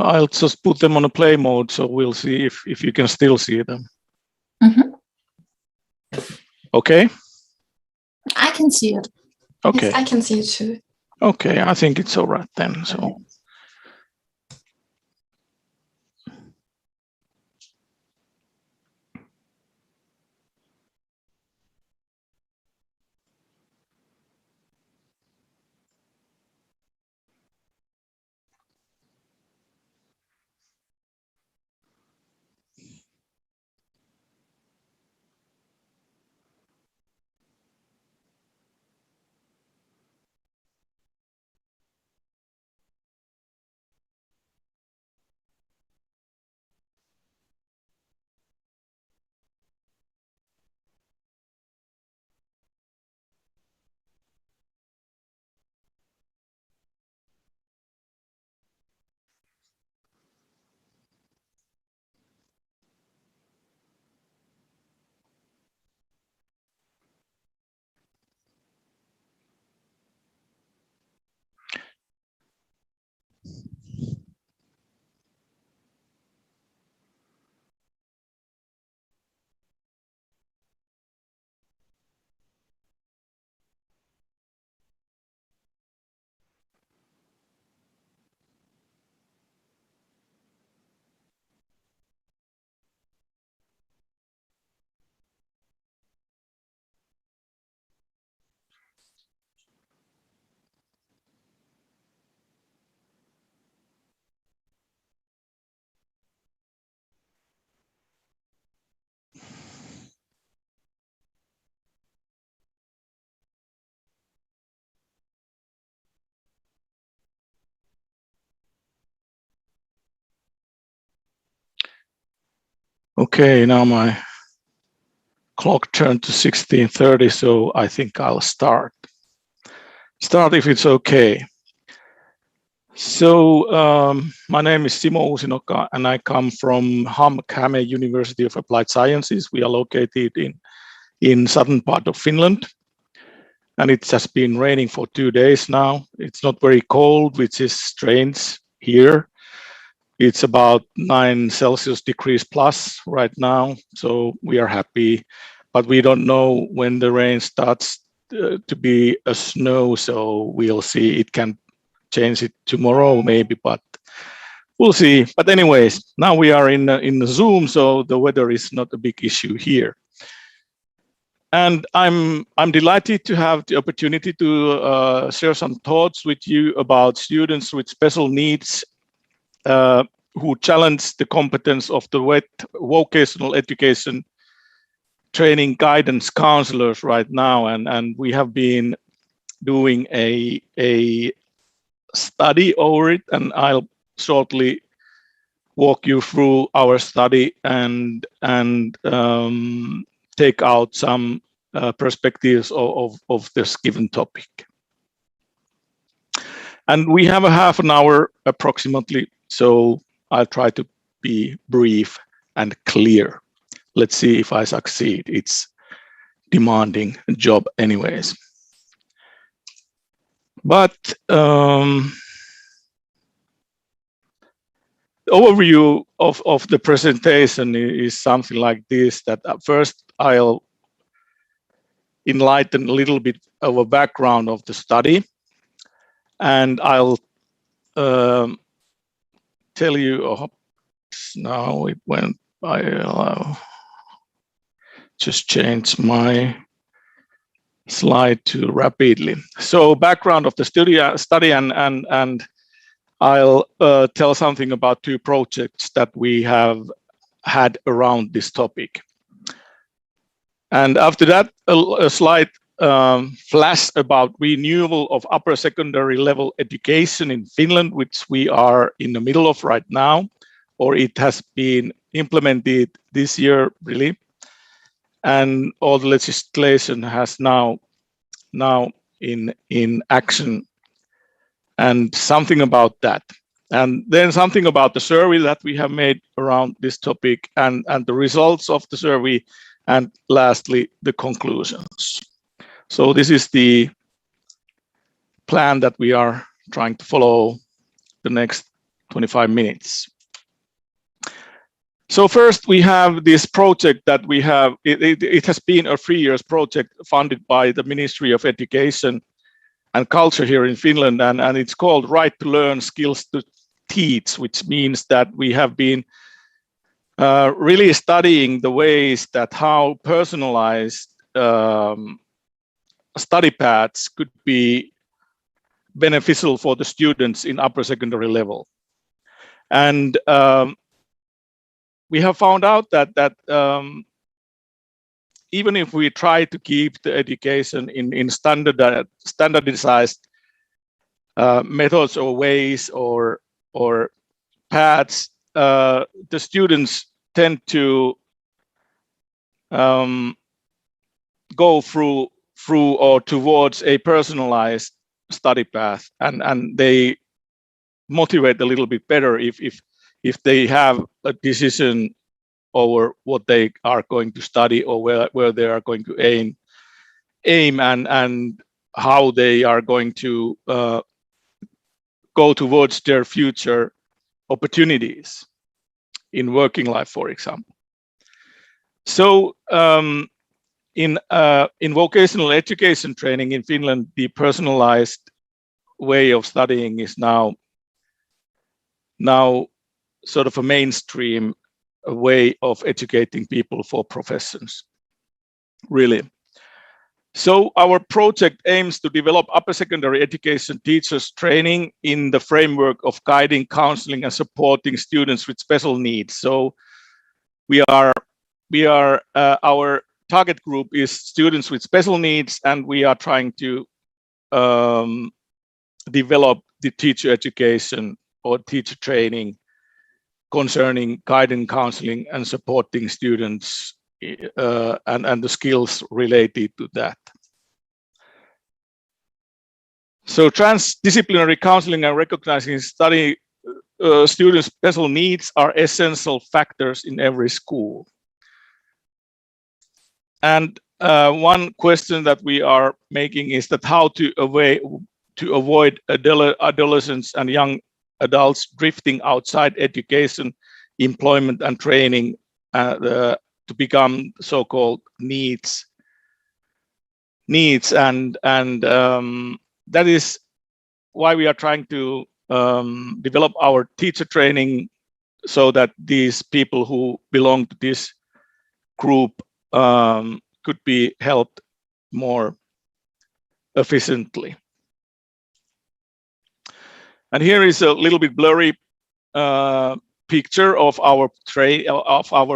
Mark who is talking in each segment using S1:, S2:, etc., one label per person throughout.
S1: I'll just put them on a play mode, so we'll see if you can still see them.
S2: Mm-hmm.
S1: Okay.
S2: I can see it.
S1: Okay.
S3: Yes, I can see it too.
S1: Okay, I think it's all right then. So.
S2: Okay.
S1: Okay, now my clock turned to 16:30, so I think I'll start. Start if it's okay. So my name is Simo Uusinoka, and I come from Hammerkamme University of Applied Sciences. We are located in southern part of Finland, and it has been raining for 2 days now. It's not very cold, which is strange here. It's about 9 Celsius degrees plus right now, so we are happy, but we don't know when the rain starts to be a snow, so we'll see. It can change it tomorrow maybe, but we'll see. But anyways, now we are in the Zoom, so the weather is not a big issue here. And I'm delighted to have the opportunity to share some thoughts with you about students with special needs who challenge the competence of the vocational education training guidance counselors right now. And we have been doing a study over it, and I'll shortly walk you through our study and take out some perspectives of this given topic. And we have a half an hour approximately, so I'll try to be brief and clear. Let's see if I succeed. It's demanding job anyways. But the overview of the presentation is something like this, that first I'll enlighten a little bit of a background of the study, and I'll tell you, now it went, I'll just change my slide too rapidly. So background of the study and I'll tell something about 2 projects that we have had around this topic. And after that, a slide flash about renewal of upper secondary level education in Finland, which we are in the middle of right now, or it has been implemented this year, really. And all the legislation has now in action, and something about that. And then something about the survey that we have made around this topic and the results of the survey, and lastly, the conclusions. So this is the plan that we are trying to follow the next 25 minutes. So first we have this project that we have, it has been a 3 years project funded by the Ministry of Education and Culture here in Finland, and it's called Right to Learn, Skills to Teach, which means that we have been really studying the ways that how personalized study paths could be beneficial for the students in upper secondary level. And we have found out that even if we try to keep the education in standardized methods or ways or paths, the students tend to go through or towards a personalized study path, and they motivate a little bit better if they have a decision over what they are going to study or where they are going to aim and how they are going to go towards their future opportunities in working life, for example. So in vocational education training in Finland, the personalized way of studying is now sort of a mainstream way of educating people for professions, really. So our project aims to develop upper secondary education teachers training in the framework of guiding, counseling, and supporting students with special needs. So our target group is students with special needs, and we are trying to develop the teacher education or teacher training concerning guiding, counseling, and supporting students and the skills related to that. So transdisciplinary counseling and recognizing study students' special needs are essential factors in every school. And one question that we are making is that how to avoid adolescents and young adults drifting outside education, employment, and training to become so-called needs, and that is why we are trying to develop our teacher training so that these people who belong to this group could be helped more efficiently. And here is a little bit blurry picture of our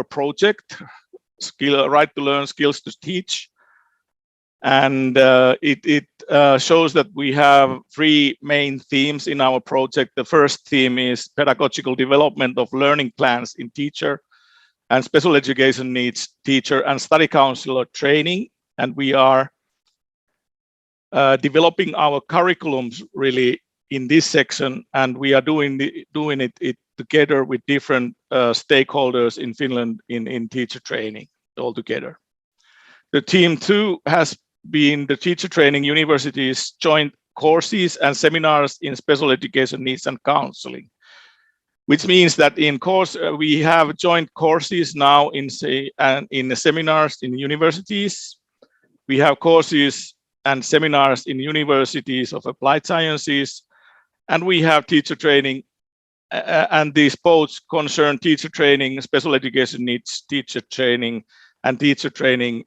S1: project, Right to Learn, Skills to Teach. And it shows that we have 3 main themes in our project. The first theme is pedagogical development of learning plans in teacher and special education needs teacher and study counselor training. And we are developing our curriculums really in this section, and we are doing it together with different stakeholders in Finland in teacher training altogether. The team 2 has been the teacher training universities joint courses and seminars in special education needs and counseling, which means that in course we have joint courses now in the seminars in universities. We have courses and seminars in universities of applied sciences, and we have teacher training, and these both concern teacher training, special education needs teacher training, and teacher training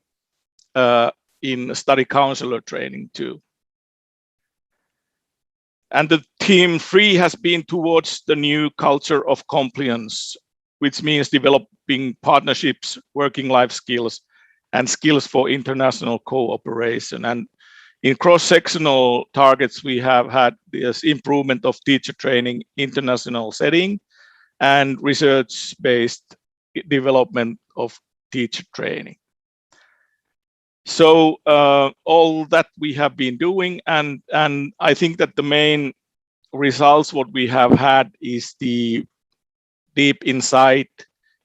S1: in study counselor training too. And the team 3 has been towards the new culture of compliance, which means developing partnerships, working life skills, and skills for international cooperation. And in cross-sectional targets, we have had this improvement of teacher training, international setting, and research-based development of teacher training. So all that we have been doing, and I think that the main results what we have had is the deep insight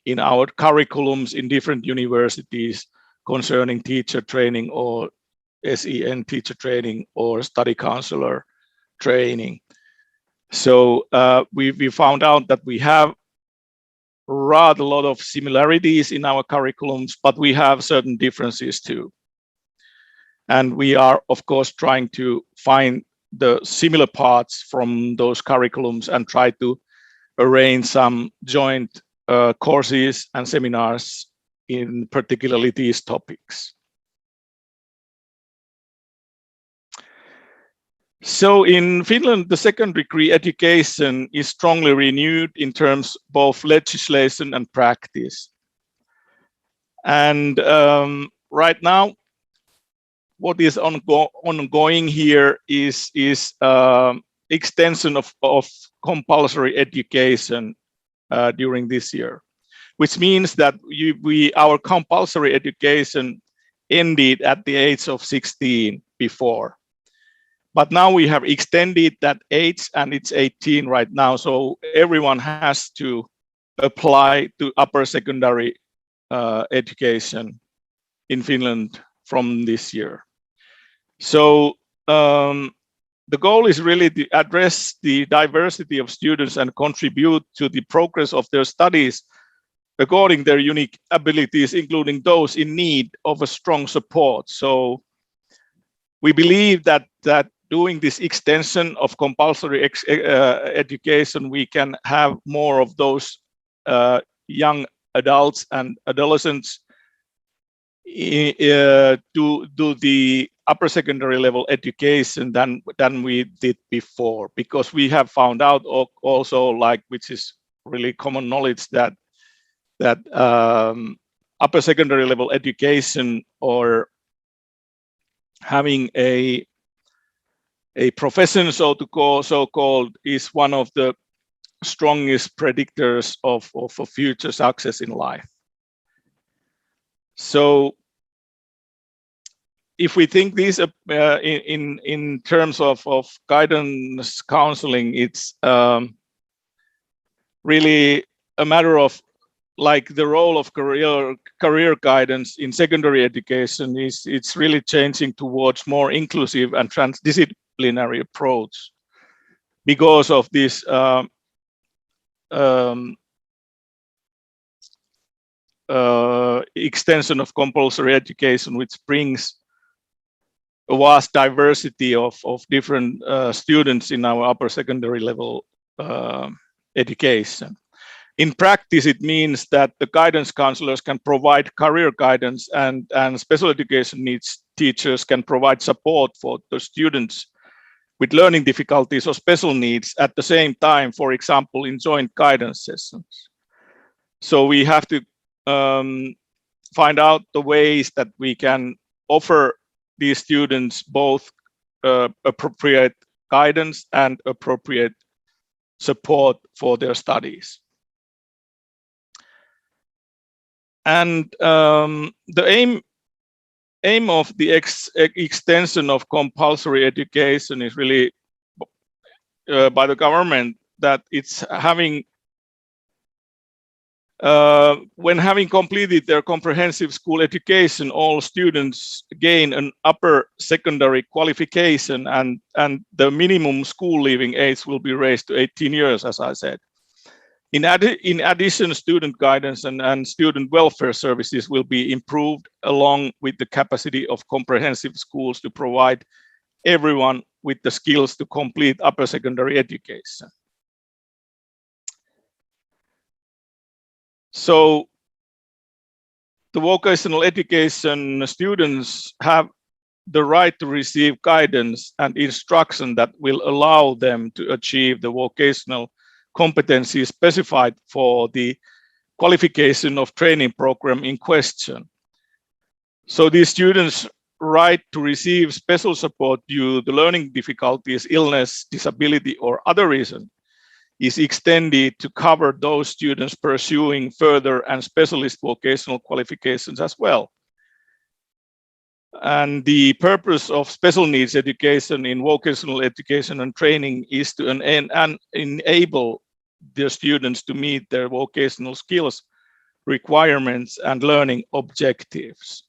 S1: in our curriculums in different universities concerning teacher training or SEN teacher training or study counselor training. So we found out that we have rather a lot of similarities in our curriculums, but we have certain differences too. And we are, of course, trying to find the similar parts from those curriculums and try to arrange some joint courses and seminars in particularly these topics. So in Finland, the secondary degree education is strongly renewed in terms of both legislation and practice. And right now, what is ongoing here is extension of compulsory education during this year, which means that our compulsory education ended at the age of 16 before. But now we have extended that age and it's 18 right now. So everyone has to apply to upper secondary education in Finland from this year. So the goal is really to address the diversity of students and contribute to the progress of their studies according to their unique abilities, including those in need of a strong support. So we believe that doing this extension of compulsory education, we can have more of those young adults and adolescents to do the upper secondary level education than we did before, because we have found out also, like, which is really common knowledge, that upper secondary level education or having a profession, so-called, is one of the strongest predictors of future success in life. So if we think this in terms of guidance counseling, it's really a matter of, like, the role of career guidance in secondary education it's really changing towards more inclusive and transdisciplinary approach because of this extension of compulsory education, which brings a vast diversity of different students in our upper secondary level education. In practice, it means that the guidance counselors can provide career guidance and special education needs teachers can provide support for the students with learning difficulties or special needs at the same time, for example, in joint guidance sessions. So we have to find out the ways that we can offer these students both appropriate guidance and appropriate support for their studies. And the aim of the extension of compulsory education is really by the government, that it's having when having completed their comprehensive school education, all students gain an upper secondary qualification, and the minimum school leaving age will be raised to 18 years, as I said. In addition, student guidance and student welfare services will be improved, along with the capacity of comprehensive schools to provide everyone with the skills to complete upper secondary education. So the vocational education students have the right to receive guidance and instruction that will allow them to achieve the vocational competencies specified for the qualification of training program in question. So these students' right to receive special support due to learning difficulties, illness, disability, or other reason is extended to cover those students pursuing further and specialist vocational qualifications as well. And the purpose of special needs education in vocational education and training is to enable the students to meet their vocational skills requirements and learning objectives.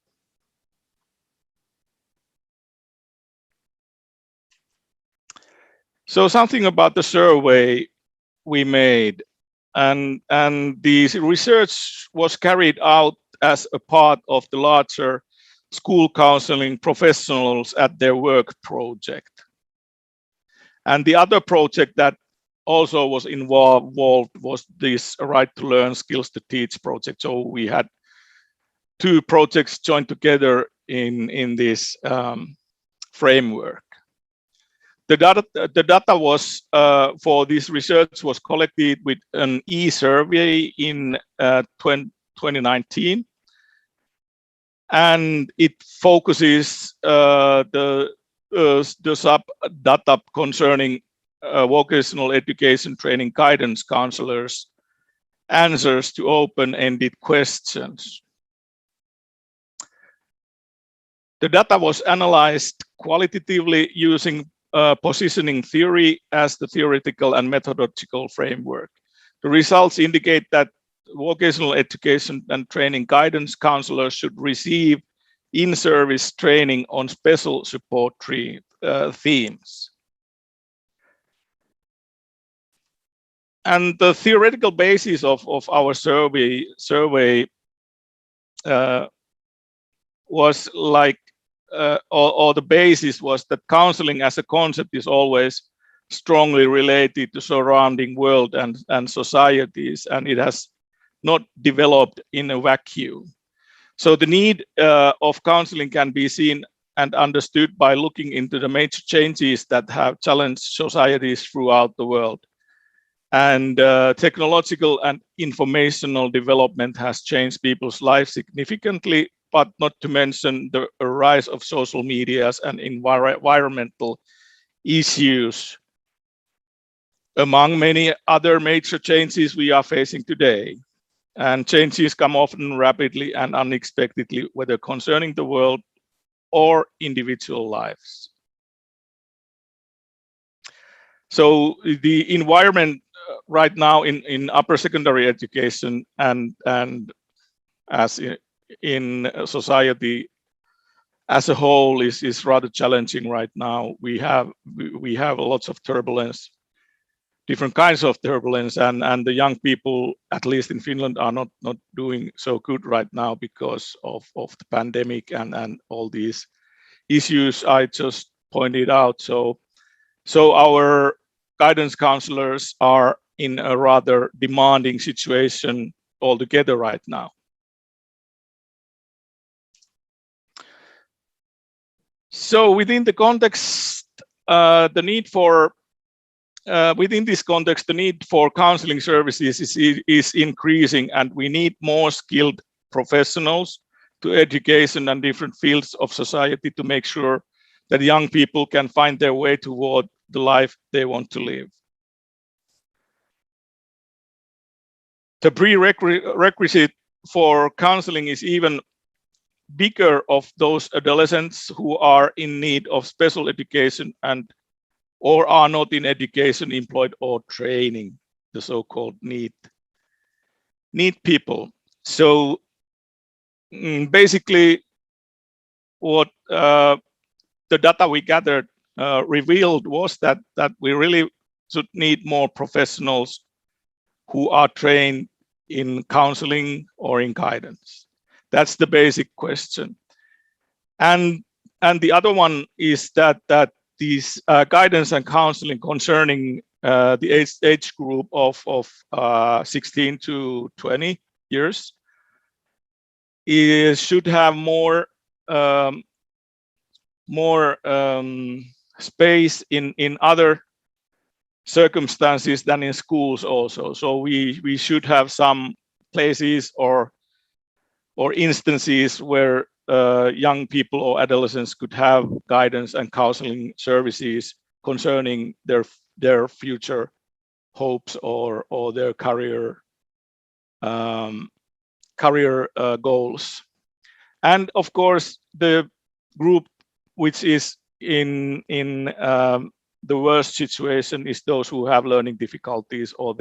S1: So something about the survey we made, and the research was carried out as a part of the larger school counseling professionals at their work project. And the other project that also was involved was this Right to Learn, Skills to Teach project. So we had two projects joined together in this framework. The data was for this research was collected with an e-survey in 2019, and it focuses the sub data concerning vocational education training guidance counselors' answers to open-ended questions. The data was analyzed qualitatively using positioning theory as the theoretical and methodological framework. The results indicate that vocational education and training guidance counselors should receive in-service training on special support themes. And the theoretical basis of our survey was like, or the basis was that counseling as a concept is always strongly related to surrounding world and societies, and it has not developed in a vacuum. So the need of counseling can be seen and understood by looking into the major changes that have challenged societies throughout the world. And technological and informational development has changed people's lives significantly, but not to mention the rise of social medias and environmental issues, among many other major changes we are facing today. And changes come often rapidly and unexpectedly, whether concerning the world or individual lives. So the environment right now in upper secondary education and as in society as a whole is rather challenging right now. We have lots of turbulence, different kinds of turbulence, and the young people, at least in Finland, are not doing so good right now because of the pandemic and all these issues I just pointed out. So our guidance counselors are in a rather demanding situation altogether right now. So within the context, within this context, the need for counseling services is increasing, and we need more skilled professionals to education and different fields of society to make sure that young people can find their way toward the life they want to live. The prerequisite for counseling is even bigger of those adolescents who are in need of special education or are not in education, employed, or training, the so-called need people. So basically what the data we gathered revealed was that we really should need more professionals who are trained in counseling or in guidance. That's the basic question. And the other one is that these guidance and counseling concerning the age group of 16 to 20 years should have more space in other circumstances than in schools also. So we should have some places or instances where young people or adolescents could have guidance and counseling services concerning their future hopes or their career goals. And of course, the group which is in the worst situation is those who have learning difficulties or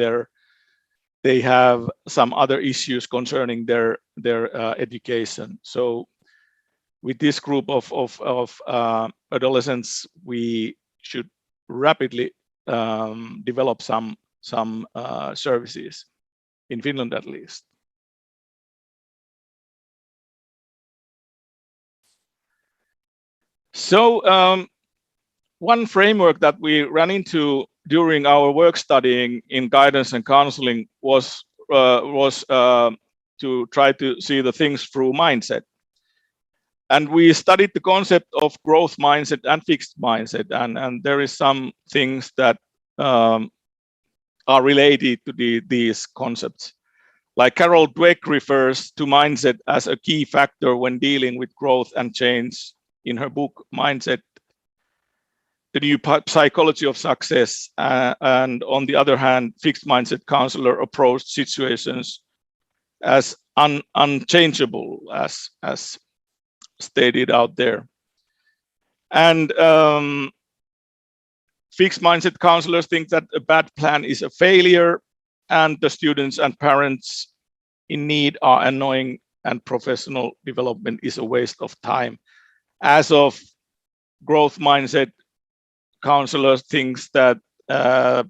S1: they have some other issues concerning their education. So with this group of adolescents, we should rapidly develop some services in Finland at least. So one framework that we ran into during our work studying in guidance and counseling was to try to see the things through mindset. And we studied the concept of growth mindset and fixed mindset, and there is some things that are related to these concepts. Like Carol Dweck refers to mindset as a key factor when dealing with growth and change in her book, Mindset, The New Psychology of Success. And on the other hand, fixed mindset counselor approached situations as unchangeable as stated out there. And fixed mindset counselors think that a bad plan is a failure, and the students and parents in need are annoying, and professional development is a waste of time. As of growth mindset counselors thinks that bad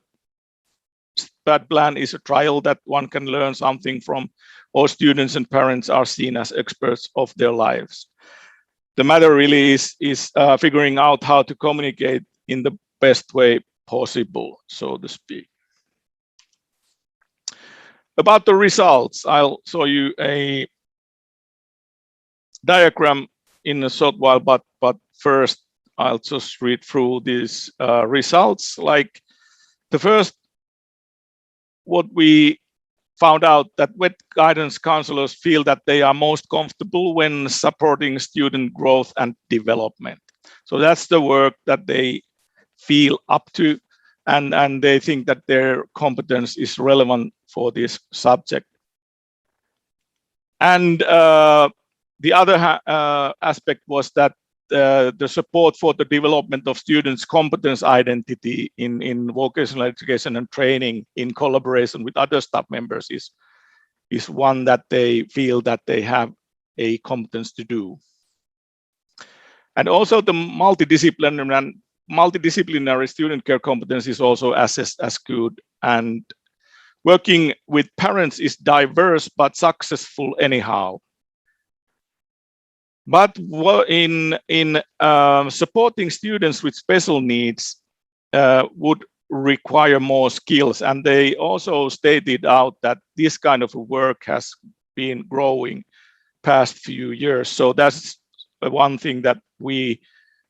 S1: plan is a trial that one can learn something from, or students and parents are seen as experts of their lives. The matter really is figuring out how to communicate in the best way possible, so to speak. About the results, I'll show you a diagram in a short while, but first I'll just read through these results. Like the first, what we found out that WET guidance counselors feel that they are most comfortable when supporting student growth and development. So that's the work that they feel up to, and they think that their competence is relevant for this subject. And the other aspect was that the support for the development of students' competence identity in vocational education and training in collaboration with other staff members is one that they feel that they have a competence to do. And also the multidisciplinary student care competence is also assessed as good, and working with parents is diverse but successful anyhow. But in supporting students with special needs would require more skills, and they also stated out that this kind of work has been growing past few years. So that's one thing that we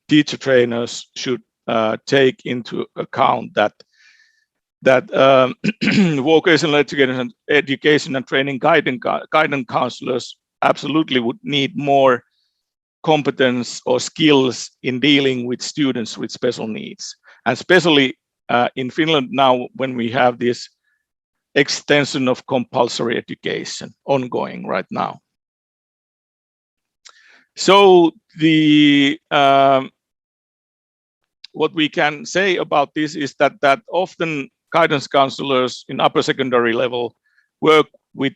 S1: teacher trainers should take into account, that vocational education and training guidance counselors absolutely would need more competence or skills in dealing with students with special needs, and especially in Finland now when we have this extension of compulsory education ongoing right now. So the what we can say about this is that often guidance counselors in upper secondary level work with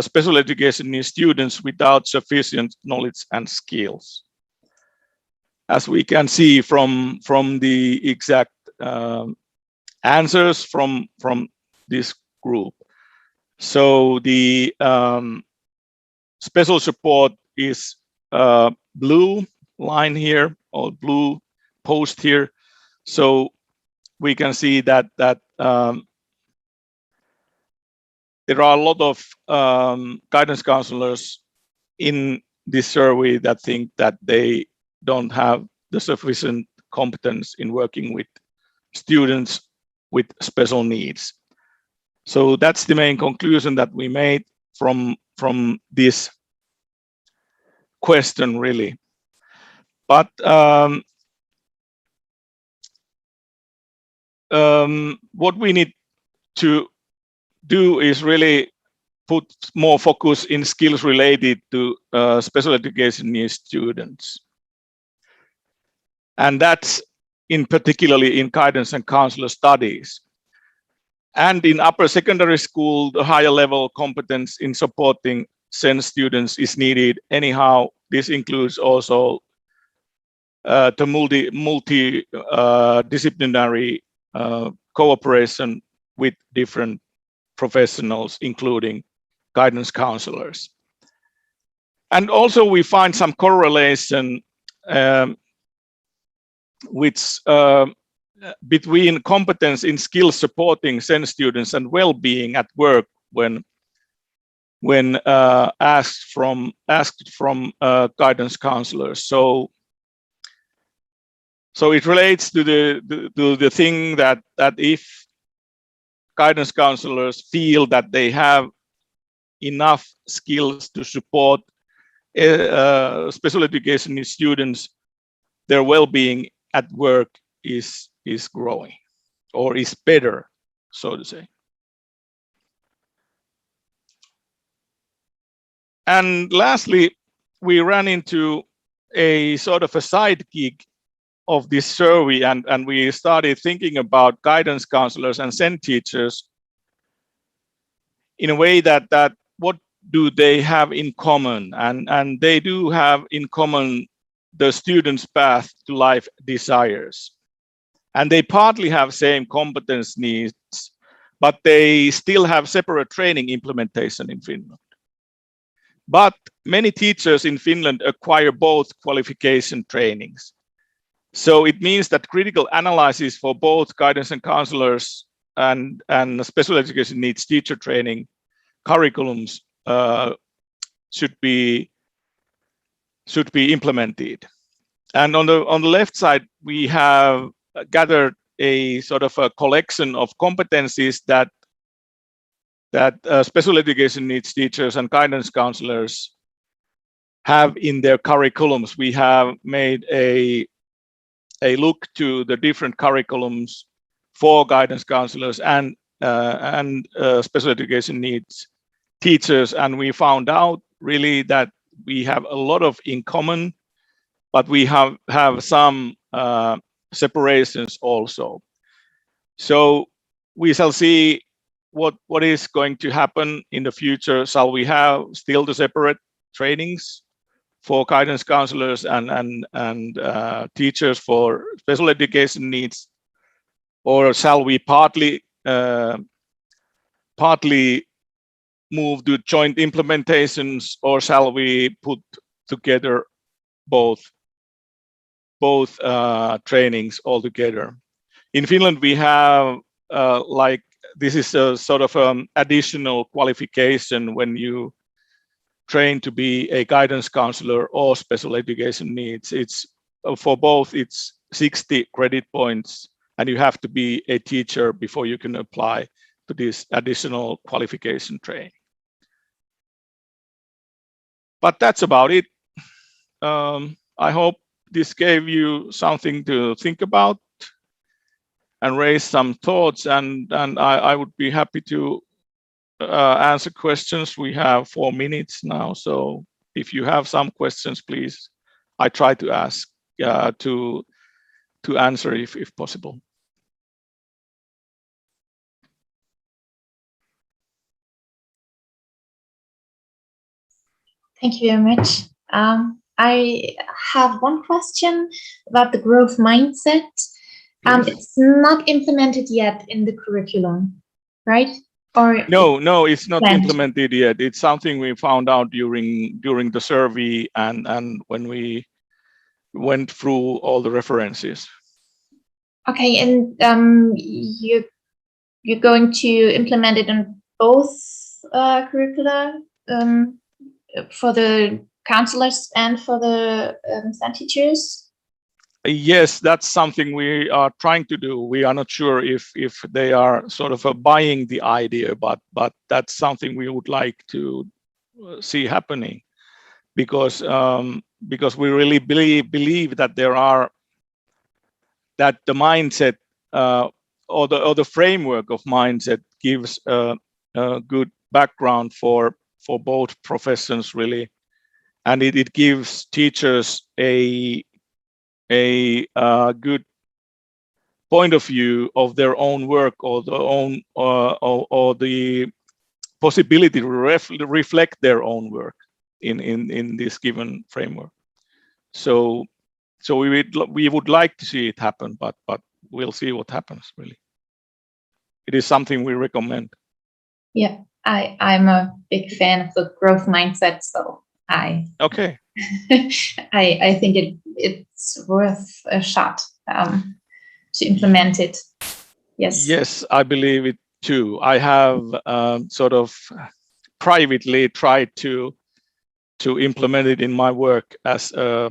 S1: special education needs students without sufficient knowledge and skills, as we can see from the exact answers from this group. So the special support is blue line here, or blue post here. So we can see that there are a lot of guidance counselors in this survey that think that they don't have the sufficient competence in working with students with special needs. So that's the main conclusion that we made from this question, really. But what we need to do is really put more focus in skills related to special education needs students. And that's in particularly in guidance and counselor studies. And in upper secondary school, the higher level competence in supporting SEN students is needed anyhow. This includes also the multidisciplinary cooperation with different professionals, including guidance counselors. And also we find some correlation between competence in skills supporting SEN students and well-being at work when asked from guidance counselors. So it relates to the thing that if guidance counselors feel that they have enough skills to support special education students, their well-being at work is growing or is better, so to say. And lastly, we ran into a sort of a side gig of this survey, and we started thinking about guidance counselors and SEN teachers in a way that what do they have in common? And they do have in common the student's path to life desires. And they partly have same competence needs, but they still have separate training implementation in Finland. But many teachers in Finland acquire both qualification trainings. So it means that critical analysis for both guidance and counselors and special education needs teacher training curriculums should be implemented. And on the left side, we have gathered a sort of a collection of competencies that special education needs teachers and guidance counselors have in their curriculums. We have made a look to the different curriculums for guidance counselors and special education needs teachers, and we found out really that we have a lot of in common, but we have some separations also. So we shall see what is going to happen in the future. Shall we have still the separate trainings for guidance counselors and teachers for special education needs, or shall we partly move to joint implementations, or shall we put together both trainings all together? In Finland, we have like this is a sort of additional qualification when you train to be a guidance counselor or special education needs. It's for both, it's 60 credit points, and you have to be a teacher before you can apply to this additional qualification training. But that's about it. I hope this gave you something to think about and raise some thoughts, and I would be happy to answer questions. We have 4 minutes now, so if you have some questions, please, I try to ask to answer if possible.
S2: Thank you very much. I have one question about the growth mindset. It's not implemented yet in the curriculum, right? Or
S1: no, it's not implemented yet. It's something we found out during the survey and when we went through all the references.
S2: Okay, and you're going to implement it in both curricula for the counselors and for the STEM teachers?
S1: Yes, that's something we are trying to do. We are not sure if they are sort of buying the idea, but that's something we would like to see happening, because we really believe that that the mindset or the framework of mindset gives a good background for both professions really, and it gives teachers a good point of view of their own work or the own or the possibility to reflect their own work in this given framework. So we would like to see it happen, but we'll see what happens. Really, it is something we recommend.
S2: Yeah, I'm a big fan of the growth mindset, so I think it's worth a shot to implement it.
S1: Yes, I believe it too. I have sort of privately tried to implement it in my work as a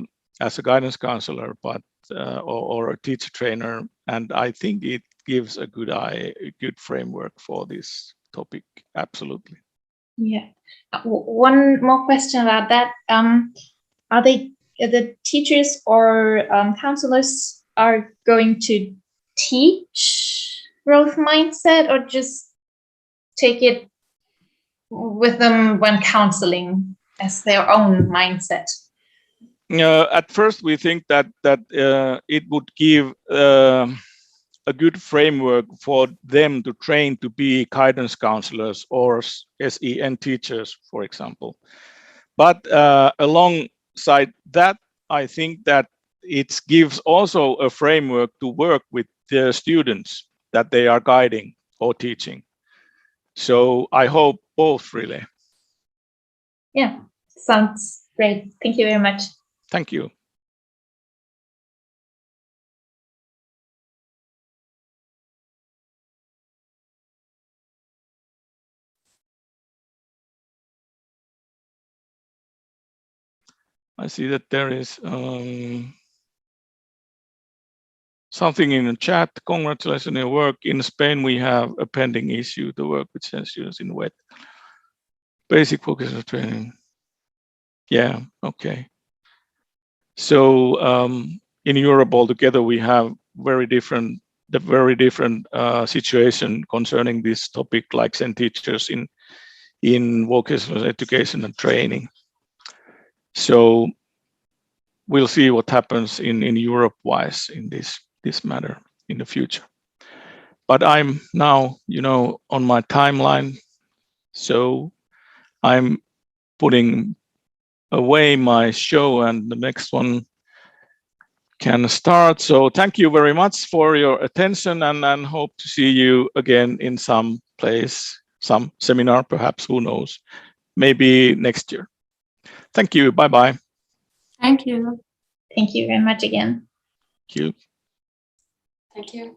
S1: guidance counselor, but or a teacher trainer, and I think it gives a good framework for this topic. Absolutely.
S2: Yeah. One more question about that. Are they the teachers or counselors are going to teach growth mindset, or just take it with them when counseling as their own mindset?
S1: At first, we think that it would give a good framework for them to train to be guidance counselors or SEN teachers, for example. But alongside that, I think that it gives also a framework to work with the students that they are guiding or teaching. So I hope both, really.
S2: Yeah, sounds great. Thank you very much.
S1: Thank you. I see that there is something in the chat. Congratulations on your work. In Spain, we have a pending issue to work with SEN students in wet. Basic focus of training. Yeah, okay. So in Europe altogether, we have very different situation concerning this topic, like SEN teachers in vocational education and training. So we'll see what happens in Europe-wise in this matter in the future. But I'm now, on my timeline, so I'm putting away my show, and the next one can start. So thank you very much for your attention, and hope to see you again in some place, some seminar, perhaps, who knows, maybe next year. Thank you. Bye-bye.
S3: Thank you.
S2: Thank you very much again.
S1: Thank you.
S3: Thank you.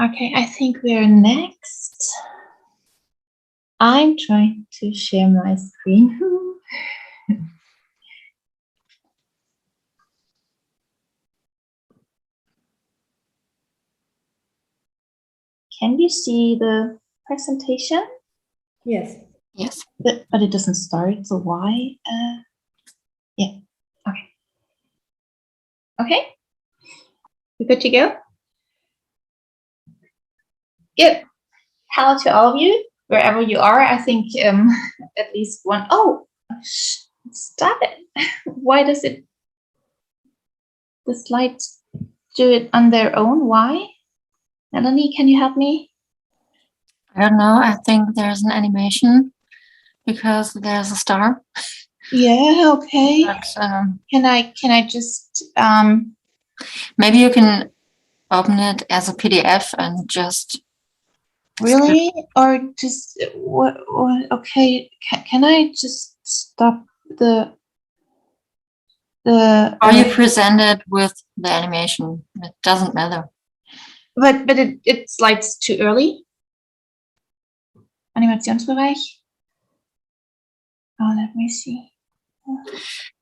S2: Okay, I think we're next. I'm trying to share my screen. Can you see the presentation?
S3: Yes. Yes.
S2: But it doesn't start, so why? Yeah, okay. Okay, we're good to go? Good. Hello to all of you, wherever you are. I think at least one. Oh, stop it. Why does the slides do it on their own? Why? Melanie, can you help me?
S3: I don't know. I think there's an animation because there's a star.
S2: Yeah, okay.
S3: But,
S2: Can I just
S3: maybe you can open it as a PDF and just
S2: really, or just what okay, can I just stop the
S3: or you present it with the animation. It doesn't matter.
S2: but it slides too early. Animationsbereich. Oh, let me see.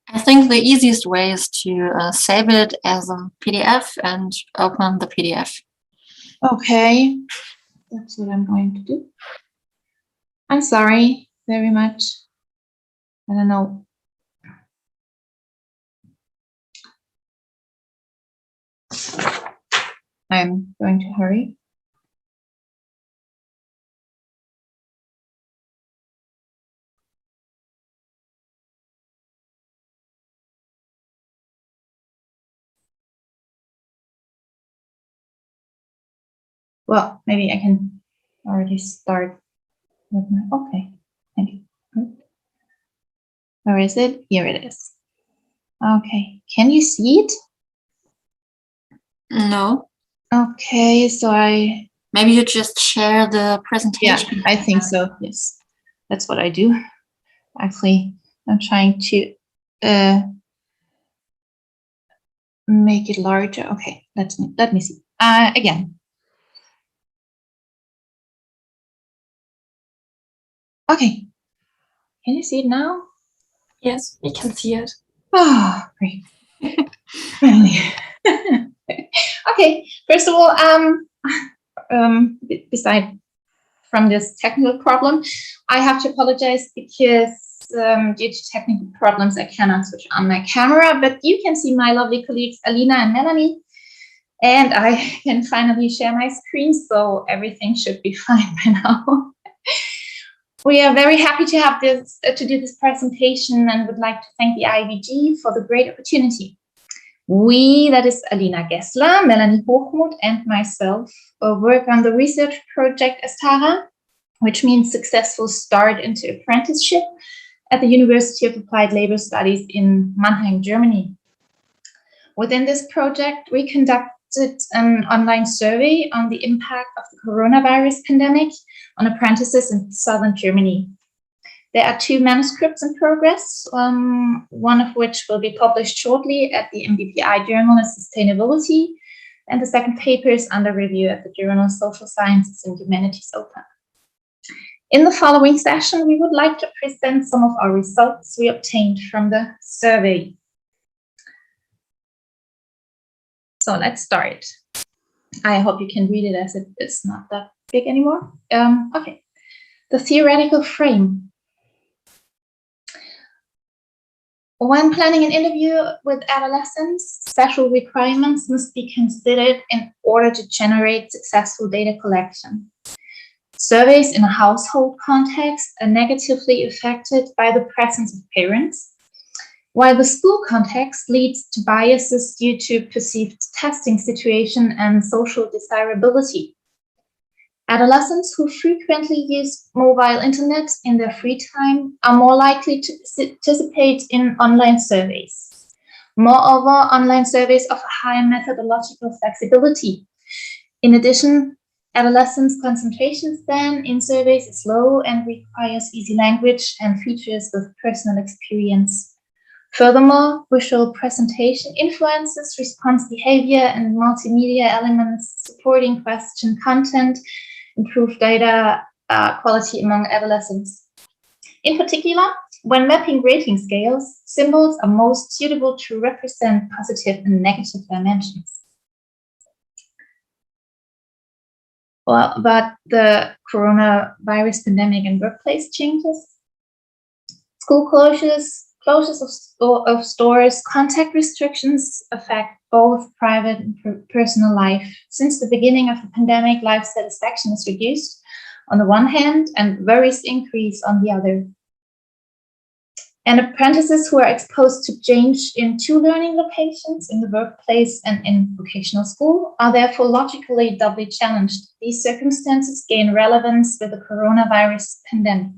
S3: I think the easiest way is to save it as a PDF and open the PDF.
S2: Okay, that's what I'm going to do. I'm sorry very much. I don't know. I'm going to hurry. Well, maybe I can already start with my, okay, thank you. Where is it? Here it is. Okay, can you see it?
S3: No.
S2: Okay, so
S3: Maybe you just share the presentation.
S2: I think so. Yes, that's what I do. Actually, I'm trying to make it larger. Okay, let me see. Again. Okay. Can you see it now?
S3: Yes, we can see it.
S2: Oh, great. Finally. Okay. First of all, beside from this technical problem, I have to apologize because due to technical problems, I cannot switch on my camera, but you can see my lovely colleagues, Alina and Melanie, and I can finally share my screen, so everything should be fine by now. We are very happy to have this to do this presentation and would like to thank the IVG for the great opportunity. We, that is Alina Gessler, Melanie Hochmuth, and myself, work on the research project Astara, which means successful start into apprenticeship at the University of Applied Labor Studies in Mannheim, Germany. Within this project, we conducted an online survey on the impact of the coronavirus pandemic on apprentices in southern Germany. There are 2 manuscripts in progress, one of which will be published shortly at the MBPI Journal of Sustainability, and the second paper is under review at the Journal of Social Sciences and Humanities Open. In the following session, we would like to present some of our results we obtained from the survey. So let's start. I hope you can read it as it is not that big anymore. Okay, the theoretical frame. When planning an interview with adolescents, special requirements must be considered in order to generate successful data collection. Surveys in a household context are negatively affected by the presence of parents, while the school context leads to biases due to perceived testing situation and social desirability. Adolescents who frequently use mobile internet in their free time are more likely to participate in online surveys. Moreover, online surveys offer higher methodological flexibility. In addition, adolescents' concentration span in surveys is low and requires easy language and features with personal experience. Furthermore, visual presentation influences response behavior, and multimedia elements supporting question content improve data quality among adolescents. In particular, when mapping rating scales, symbols are most suitable to represent positive and negative dimensions. Well, about the coronavirus pandemic and workplace changes, school closures of stores, contact restrictions affect both private and personal life. Since the beginning of the pandemic, life satisfaction is reduced on the one hand and worries increase on the other. And apprentices who are exposed to change in 2 learning locations, in the workplace and in vocational school, are therefore logically doubly challenged. These circumstances gain relevance with the coronavirus pandemic.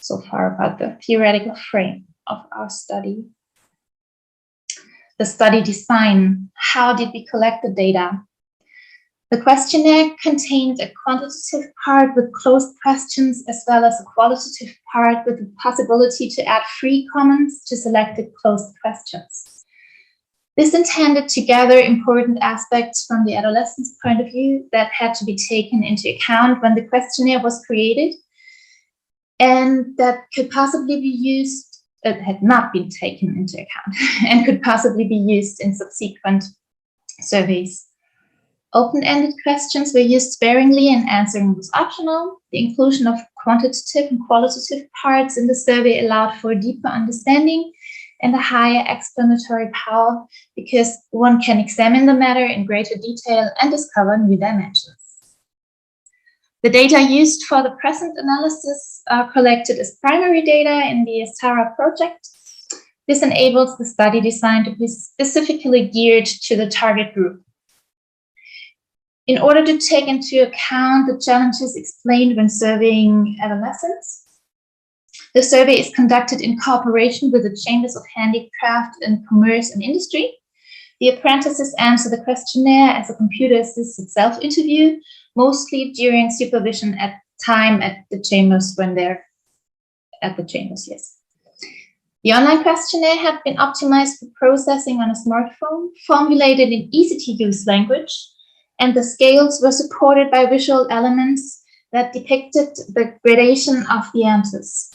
S2: So far about the theoretical frame of our study. The study design. How did we collect the data? The questionnaire contained a quantitative part with closed questions, as well as a qualitative part with the possibility to add free comments to selected closed questions. This intended to gather important aspects from the adolescent's point of view that had to be taken into account when the questionnaire was created, and that could possibly be used, had not been taken into account, and could possibly be used in subsequent surveys. Open-ended questions were used sparingly and answering was optional. The inclusion of quantitative and qualitative parts in the survey allowed for deeper understanding and a higher explanatory power, because one can examine the matter in greater detail and discover new dimensions. The data used for the present analysis are collected as primary data in the Astara project. This enables the study design to be specifically geared to the target group. In order to take into account the challenges explained when surveying adolescents, the survey is conducted in cooperation with the Chambers of Handicraft and Commerce and Industry, The apprentices answer the questionnaire as a computer-assisted self-interview, mostly during supervision at the chambers when they're at the chambers, yes. The online questionnaire had been optimized for processing on a smartphone, formulated in easy-to-use language, and the scales were supported by visual elements that depicted the gradation of the answers.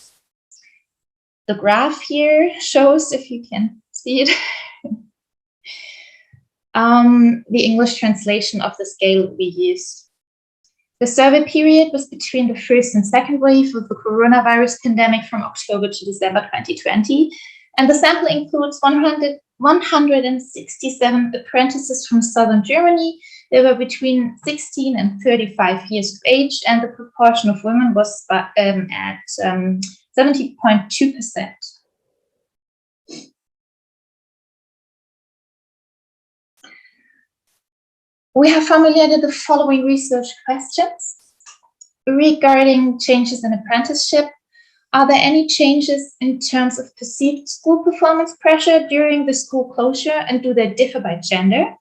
S2: The graph here shows, if you can see it, the English translation of the scale we used. The survey period was between the first and second wave of the coronavirus pandemic from October to December 2020, and the sample includes 167 apprentices from southern Germany. They were between 16 and 35 years of age, and the proportion of women was at 70.2%. We have formulated the following research questions. Regarding changes in apprenticeship, are there any changes in terms of perceived school performance pressure during the school closure, and do they differ by gender?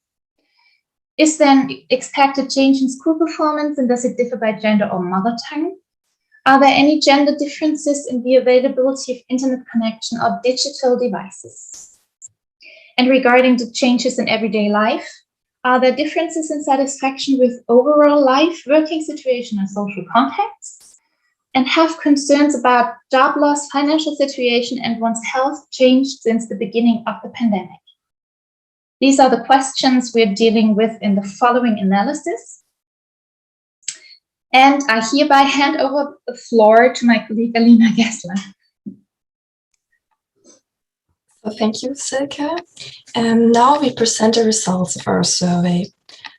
S2: Is there an expected change in school performance, and does it differ by gender or mother tongue? Are there any gender differences in the availability of internet connection or digital devices? And regarding the changes in everyday life, are there differences in satisfaction with overall life, working situation, and social contexts? And have concerns about job loss, financial situation, and one's health changed since the beginning of the pandemic? These are the questions we're dealing with in the following analysis. And I hereby hand over the floor to my colleague Alina Gessler.
S4: So thank you, Silke. Now we present the results of our survey.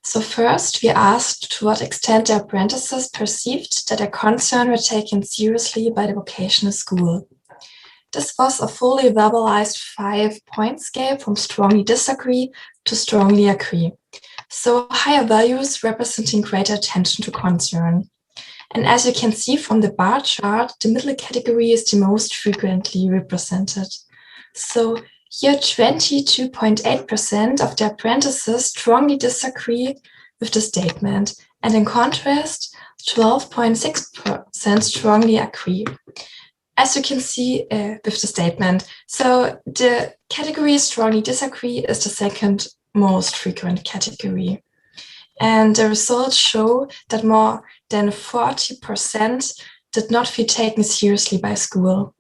S4: So first, we asked to what extent the apprentices perceived that their concerns were taken seriously by the vocational school. This was a fully verbalized 5-point scale from strongly disagree to strongly agree. So higher values representing greater attention to concern. And as you can see from the bar chart, the middle category is the most frequently represented. So here 22.8% of the apprentices strongly disagree with the statement, and in contrast, 12.6% strongly agree. As you can see with the statement, so the category strongly disagree is the second most frequent category. And the results show that more than 40% did not feel taken seriously by school.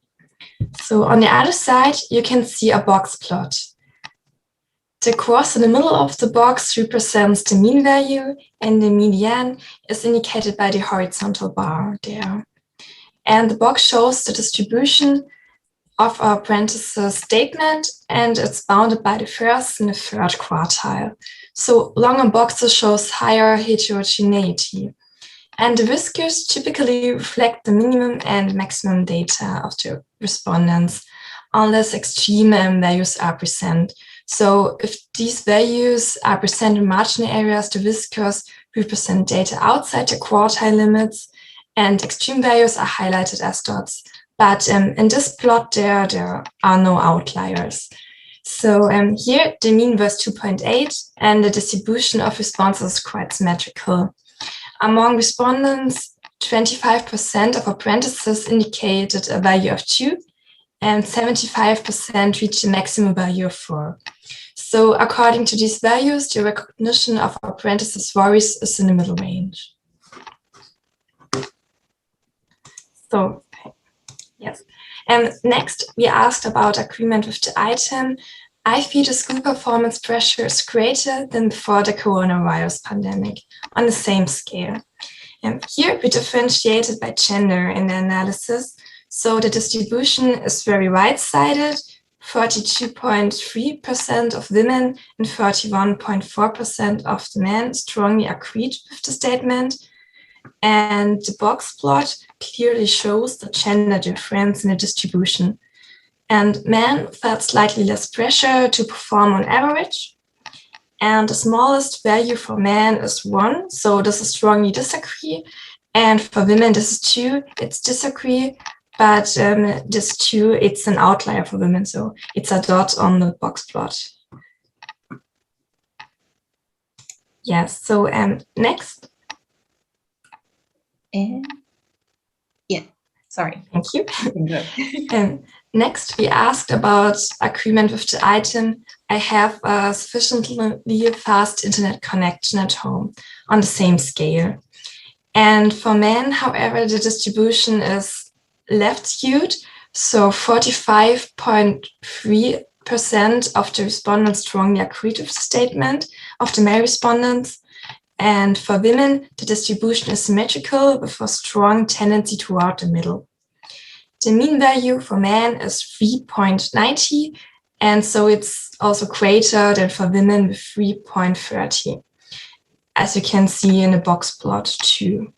S4: So on the other side, you can see a box plot. The cross in the middle of the box represents the mean value, and the median is indicated by the horizontal bar there. And the box shows the distribution of our apprentice's statement, and it's bounded by the first and the third quartile. So longer boxes shows higher heterogeneity. And the whiskers typically reflect the minimum and maximum data of the respondents, unless extreme values are present. So if these values are present in marginal areas, the whiskers represent data outside the quartile limits, and extreme values are highlighted as dots. But in this plot, there are no outliers. So here the mean was 2.8, and the distribution of responses is quite symmetrical. Among respondents, 25% of apprentices indicated a value of 2, and 75% reached a maximum value of 4. So according to these values, the recognition of apprentices' worries is in the middle range. So, yes. And next, we asked about agreement with the item. I feel the school performance pressure is greater than before the coronavirus pandemic on the same scale. And here we differentiated by gender in the analysis. So the distribution is very wide-sided. 42.3% of women and 31.4% of the men strongly agreed with the statement. And the box plot clearly shows the gender difference in the distribution. And men felt slightly less pressure to perform on average. And the smallest value for men is 1, so this is strongly disagree. And for women, this is 2, it's disagree. But this 2, it's an outlier for women, so it's a dot on the box plot. Yes, so next.
S2: Sorry.
S4: Thank you. Next, we asked about agreement with the item, I have a sufficiently fast internet connection at home on the same scale. And for men, however, the distribution is left skewed. So 45.3% of the respondents strongly agreed with the statement of the male respondents. And for women, the distribution is symmetrical with a strong tendency toward the middle. The mean value for men is 3.90, and so it's also greater than for women with 3.30, as you can see in the box plot too.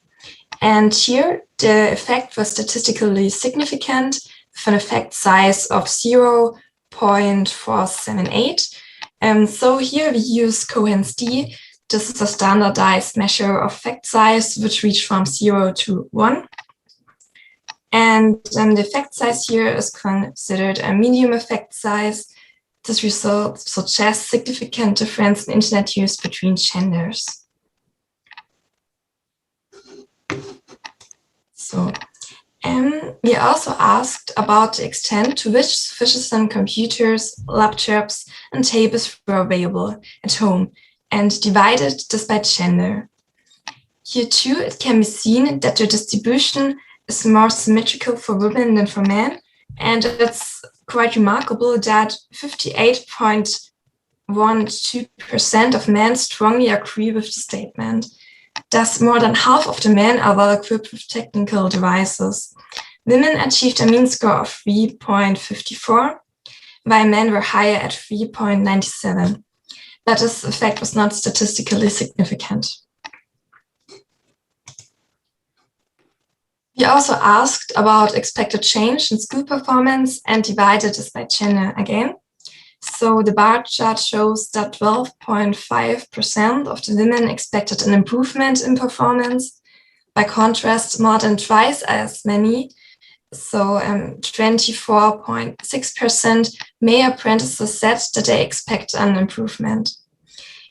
S4: And here, the effect was statistically significant with an effect size of 0.478. So here we use Cohen's-d. This is a standardized measure of effect size, which reach from 0 to 1. And the effect size here is considered a medium effect size. This result suggests significant difference in internet use between genders. So, we also asked about the extent to which sufficient computers, laptops, and tablets were available at home, and divided this by gender. Here too, it can be seen that the distribution is more symmetrical for women than for men, and it's quite remarkable that 58.12% of men strongly agree with the statement. Thus, more than half of the men are well equipped with technical devices. Women achieved a mean score of 3.54, while men were higher at 3.97. But this effect was not statistically significant. We also asked about expected change in school performance and divided this by gender again. So the bar chart shows that 12.5% of the women expected an improvement in performance. By contrast, more than twice as many, so 24.6% male apprentices said that they expect an improvement.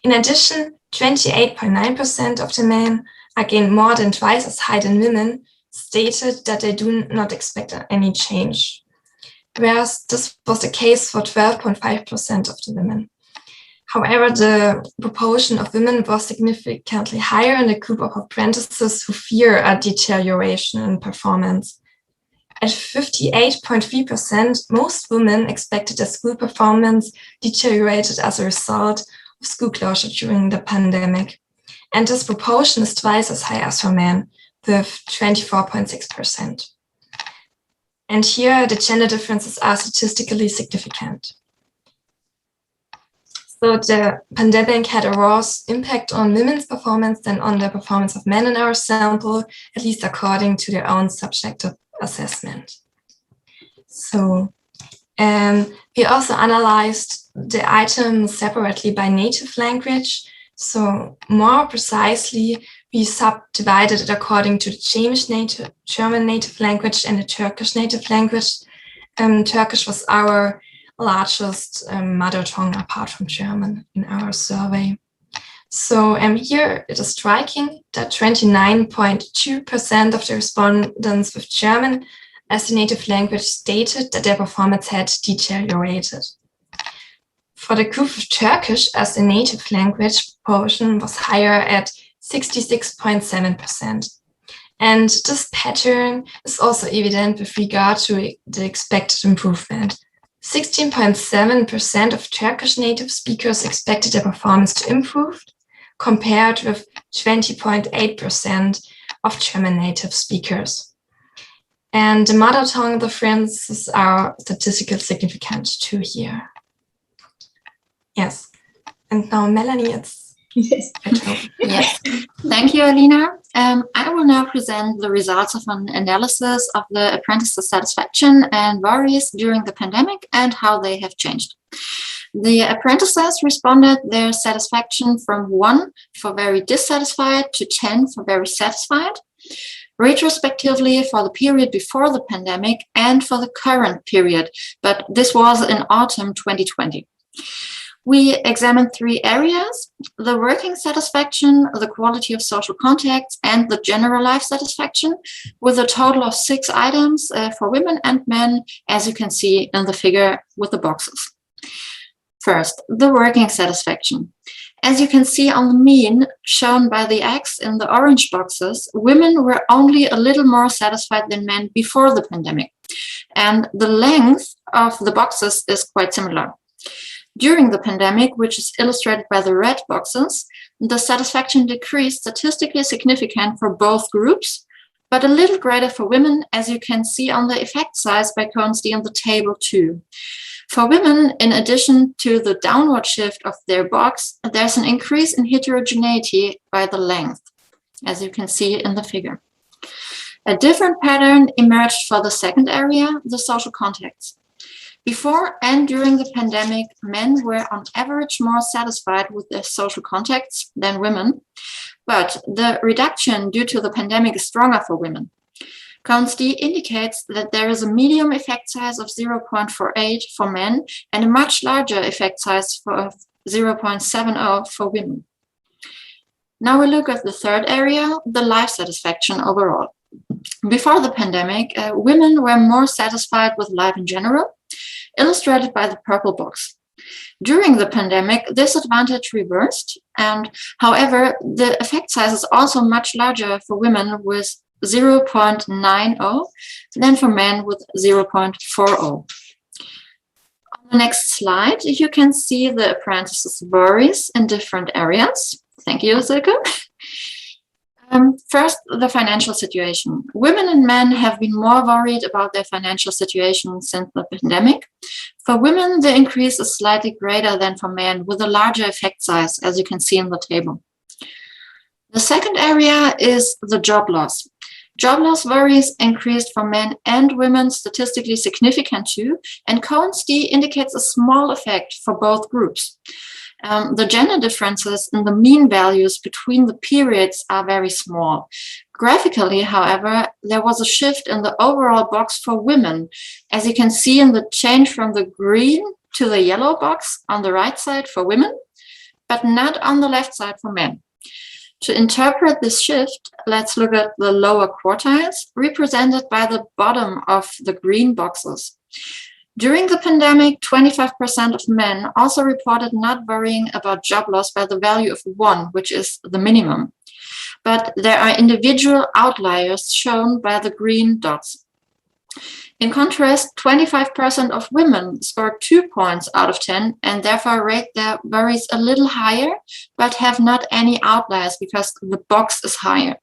S4: In addition, 28.9% of the men, again more than twice as high than women, stated that they do not expect any change, whereas this was the case for 12.5% of the women. However, the proportion of women was significantly higher in the group of apprentices who fear a deterioration in performance. At 58.3%, most women expected their school performance deteriorated as a result of school closure during the pandemic. And this proportion is twice as high as for men, with 24.6%. And here, the gender differences are statistically significant. So the pandemic had a worse impact on women's performance than on the performance of men in our sample, at least according to their own subjective assessment. So we also analyzed the items separately by native language. So more precisely, we subdivided it according to the German native language and the Turkish native language. Turkish was our largest mother tongue apart from German in our survey. So here it is striking that 29.2% of the respondents with German as the native language stated that their performance had deteriorated. For the group of Turkish as a native language, proportion was higher at 66.7%. And this pattern is also evident with regard to the expected improvement. 16.7% of Turkish native speakers expected their performance to improve, compared with 20.8% of German native speakers. And the mother tongue differences are statistically significant too here. Yes. And now, Melanie, it's
S2: Yes.
S3: Yes, thank you, Alina. I will now present the results of an analysis of the apprentices' satisfaction and worries during the pandemic and how they have changed. The apprentices responded their satisfaction from 1 for very dissatisfied to 10 for very satisfied, retrospectively for the period before the pandemic and for the current period, but this was in autumn 2020. We examined 3 areas: the working satisfaction, the quality of social contacts, and the general life satisfaction, with a total of 6 items for women and men, as you can see in the figure with the boxes. First, the working satisfaction. As you can see on the mean, shown by the X in the orange boxes, women were only a little more satisfied than men before the pandemic, and the length of the boxes is quite similar. During the pandemic, which is illustrated by the red boxes, the satisfaction decreased statistically significant for both groups, but a little greater for women, as you can see on the effect size by Cohn-Stee in the table 2. For women, in addition to the downward shift of their box, there's an increase in heterogeneity by the length, as you can see in the figure. A different pattern emerged for the second area, the social contacts. Before and during the pandemic, men were on average more satisfied with their social contacts than women, but the reduction due to the pandemic is stronger for women. Cohn-Stee indicates that there is a medium effect size of 0.48 for men and a much larger effect size of 0.70 for women. Now we look at the third area, the life satisfaction overall. Before the pandemic, women were more satisfied with life in general, illustrated by the purple box. During the pandemic, this advantage reversed, and however, the effect size is also much larger for women with 0.90 than for men with 0.40. On the next slide, you can see the apprentices' worries in different areas. Thank you, Silke. First, the financial situation. Women and men have been more worried about their financial situation since the pandemic. For women, the increase is slightly greater than for men, with a larger effect size, as you can see in the table. The second area is the job loss. Job loss worries increased for men and women statistically significant too, and Cohn-Stee indicates a small effect for both groups. The gender differences in the mean values between the periods are very small. Graphically, however, there was a shift in the overall box for women, as you can see in the change from the green to the yellow box on the right side for women, but not on the left side for men. To interpret this shift, let's look at the lower quartiles, represented by the bottom of the green boxes. During the pandemic, 25% of men also reported not worrying about job loss by the value of 1, which is the minimum. But there are individual outliers shown by the green dots. In contrast, 25% of women scored 2 points out of 10 and therefore rate their worries a little higher, but have not any outliers because the box is higher.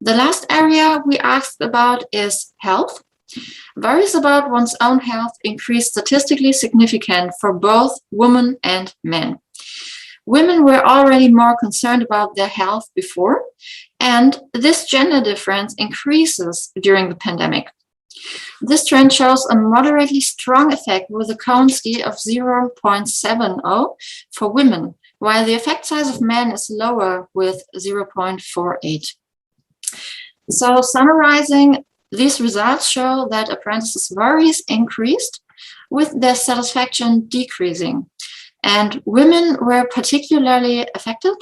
S3: The last area we asked about is health. Worries about one's own health increased statistically significant for both women and men. Women were already more concerned about their health before, and this gender difference increases during the pandemic. This trend shows a moderately strong effect with a Cohn-Stee of 0.70 for women, while the effect size of men is lower with 0.48. So summarizing, these results show that apprentices' worries increased with their satisfaction decreasing, and women were particularly affected.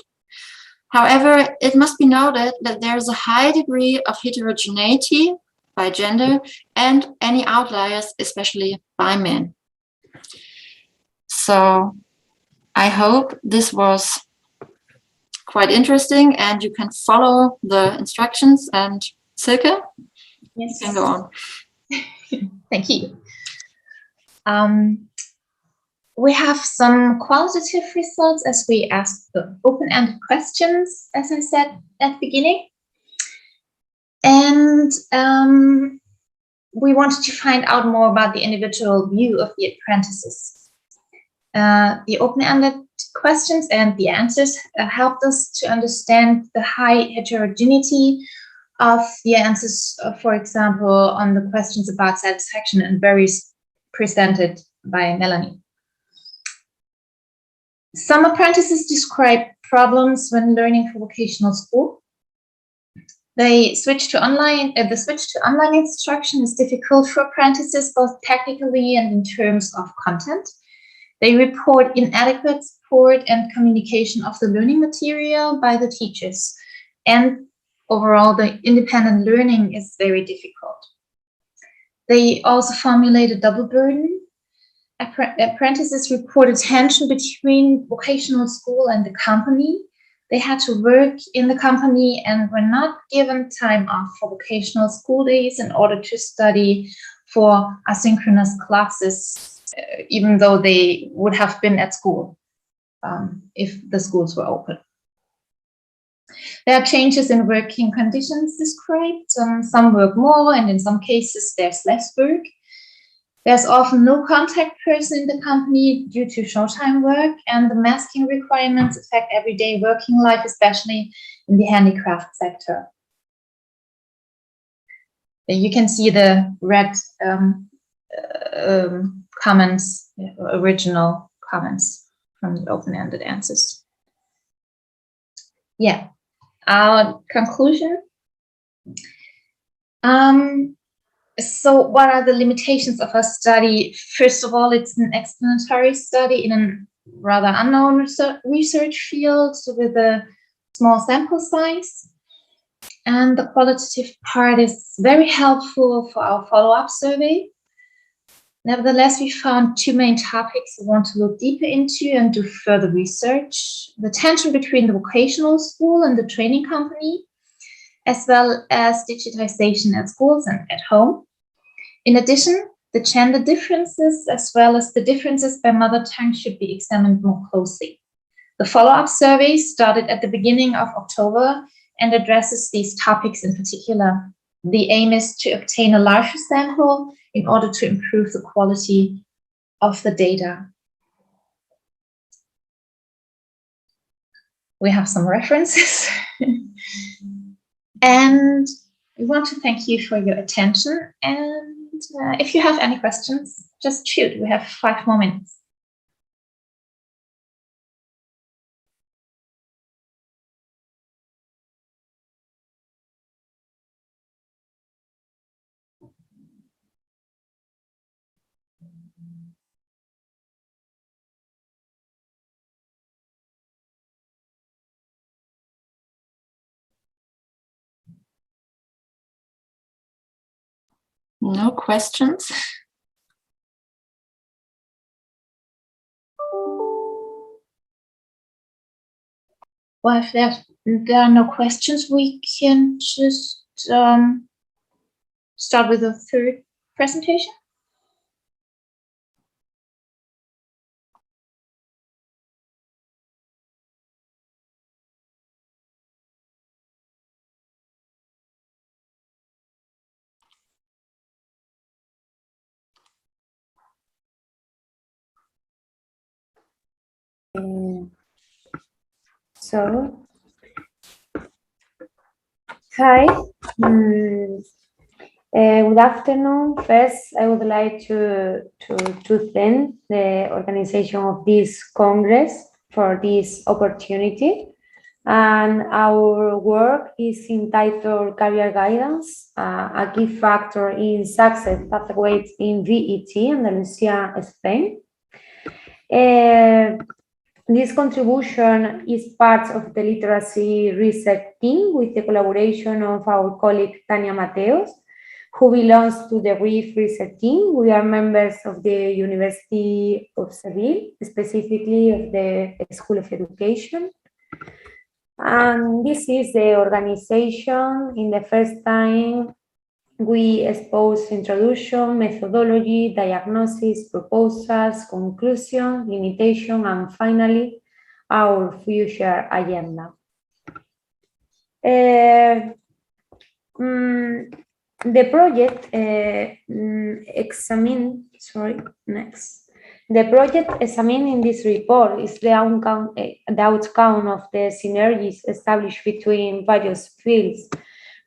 S3: However, it must be noted that there is a high degree of heterogeneity by gender and any outliers, especially by men. So I hope this was quite interesting and you can follow the instructions. And Silke,
S2: yes,
S3: you can go on.
S2: Thank you. We have some qualitative results as we asked the open-ended questions, as I said at the beginning. And we wanted to find out more about the individual view of the apprentices. The open-ended questions and the answers helped us to understand the high heterogeneity of the answers, for example, on the questions about satisfaction and worries presented by Melanie. Some apprentices describe problems when learning for vocational school. The switch to online instruction is difficult for apprentices, both technically and in terms of content. They report inadequate support and communication of the learning material by the teachers. And overall, the independent learning is very difficult. They also formulate a double burden. Apprentices reported tension between vocational school and the company. They had to work in the company and were not given time off for vocational school days in order to study for asynchronous classes, even though they would have been at school if the schools were open. There are changes in working conditions described. Some work more, and in some cases there's less work. There's often no contact person in the company due to short-time work, and the masking requirements affect everyday working life, especially in the handicraft sector. You can see the red comments, original comments from the open-ended answers. Yeah, our conclusion. So what are the limitations of our study? First of all, it's an explanatory study in a rather unknown research field with a small sample size. And the qualitative part is very helpful for our follow-up survey. Nevertheless, we found two main topics we want to look deeper into and do further research: the tension between the vocational school and the training company, as well as digitization at schools and at home. In addition, the gender differences as well as the differences by mother tongue should be examined more closely. The follow-up survey started at the beginning of October and addresses these topics in particular. The aim is to obtain a larger sample in order to improve the quality of the data. We have some references. And we want to thank you for your attention. And if you have any questions, just shoot. We have 5 more minutes.
S3: No questions?
S2: Well, if there are no questions, we can just start with the third presentation.
S5: So, hi, good afternoon. First, I would like to thank the organization of this Congress for this opportunity. And our work is entitled Career Guidance, a key factor in success pathways in VET, Andalusia, Spain. This contribution is part of the literacy research team with the collaboration of our colleague Tania Mateos, who belongs to the RIF research team. We are members of the University of Seville, specifically of the School of Education. And this is the organization. In the first time, we expose introduction, methodology, diagnosis, proposals, conclusion, limitation, and finally, our future agenda. The project The project examined in this report is the outcome of the synergies established between various fields: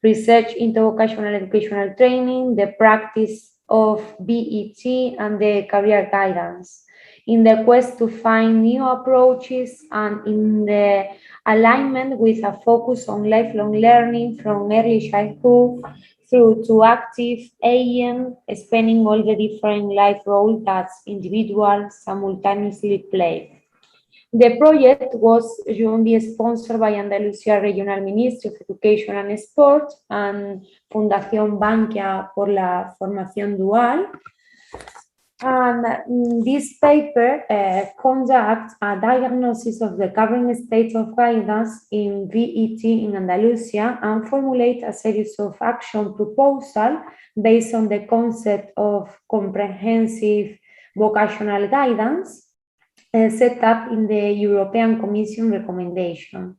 S5: research into vocational educational training, the practice of BET, and the career guidance, in the quest to find new approaches and in the alignment with a focus on lifelong learning from early childhood through to active agent, spanning all the different life roles that individuals simultaneously play. The project was jointly sponsored by Andalusia Regional Ministry of Education and Sport and Fundación Bankia por la Formación Dual. And this paper conducts a diagnosis of the current state of guidance in VET in Andalusia and formulate a series of action proposals based on the concept of comprehensive vocational guidance set up in the European Commission recommendation,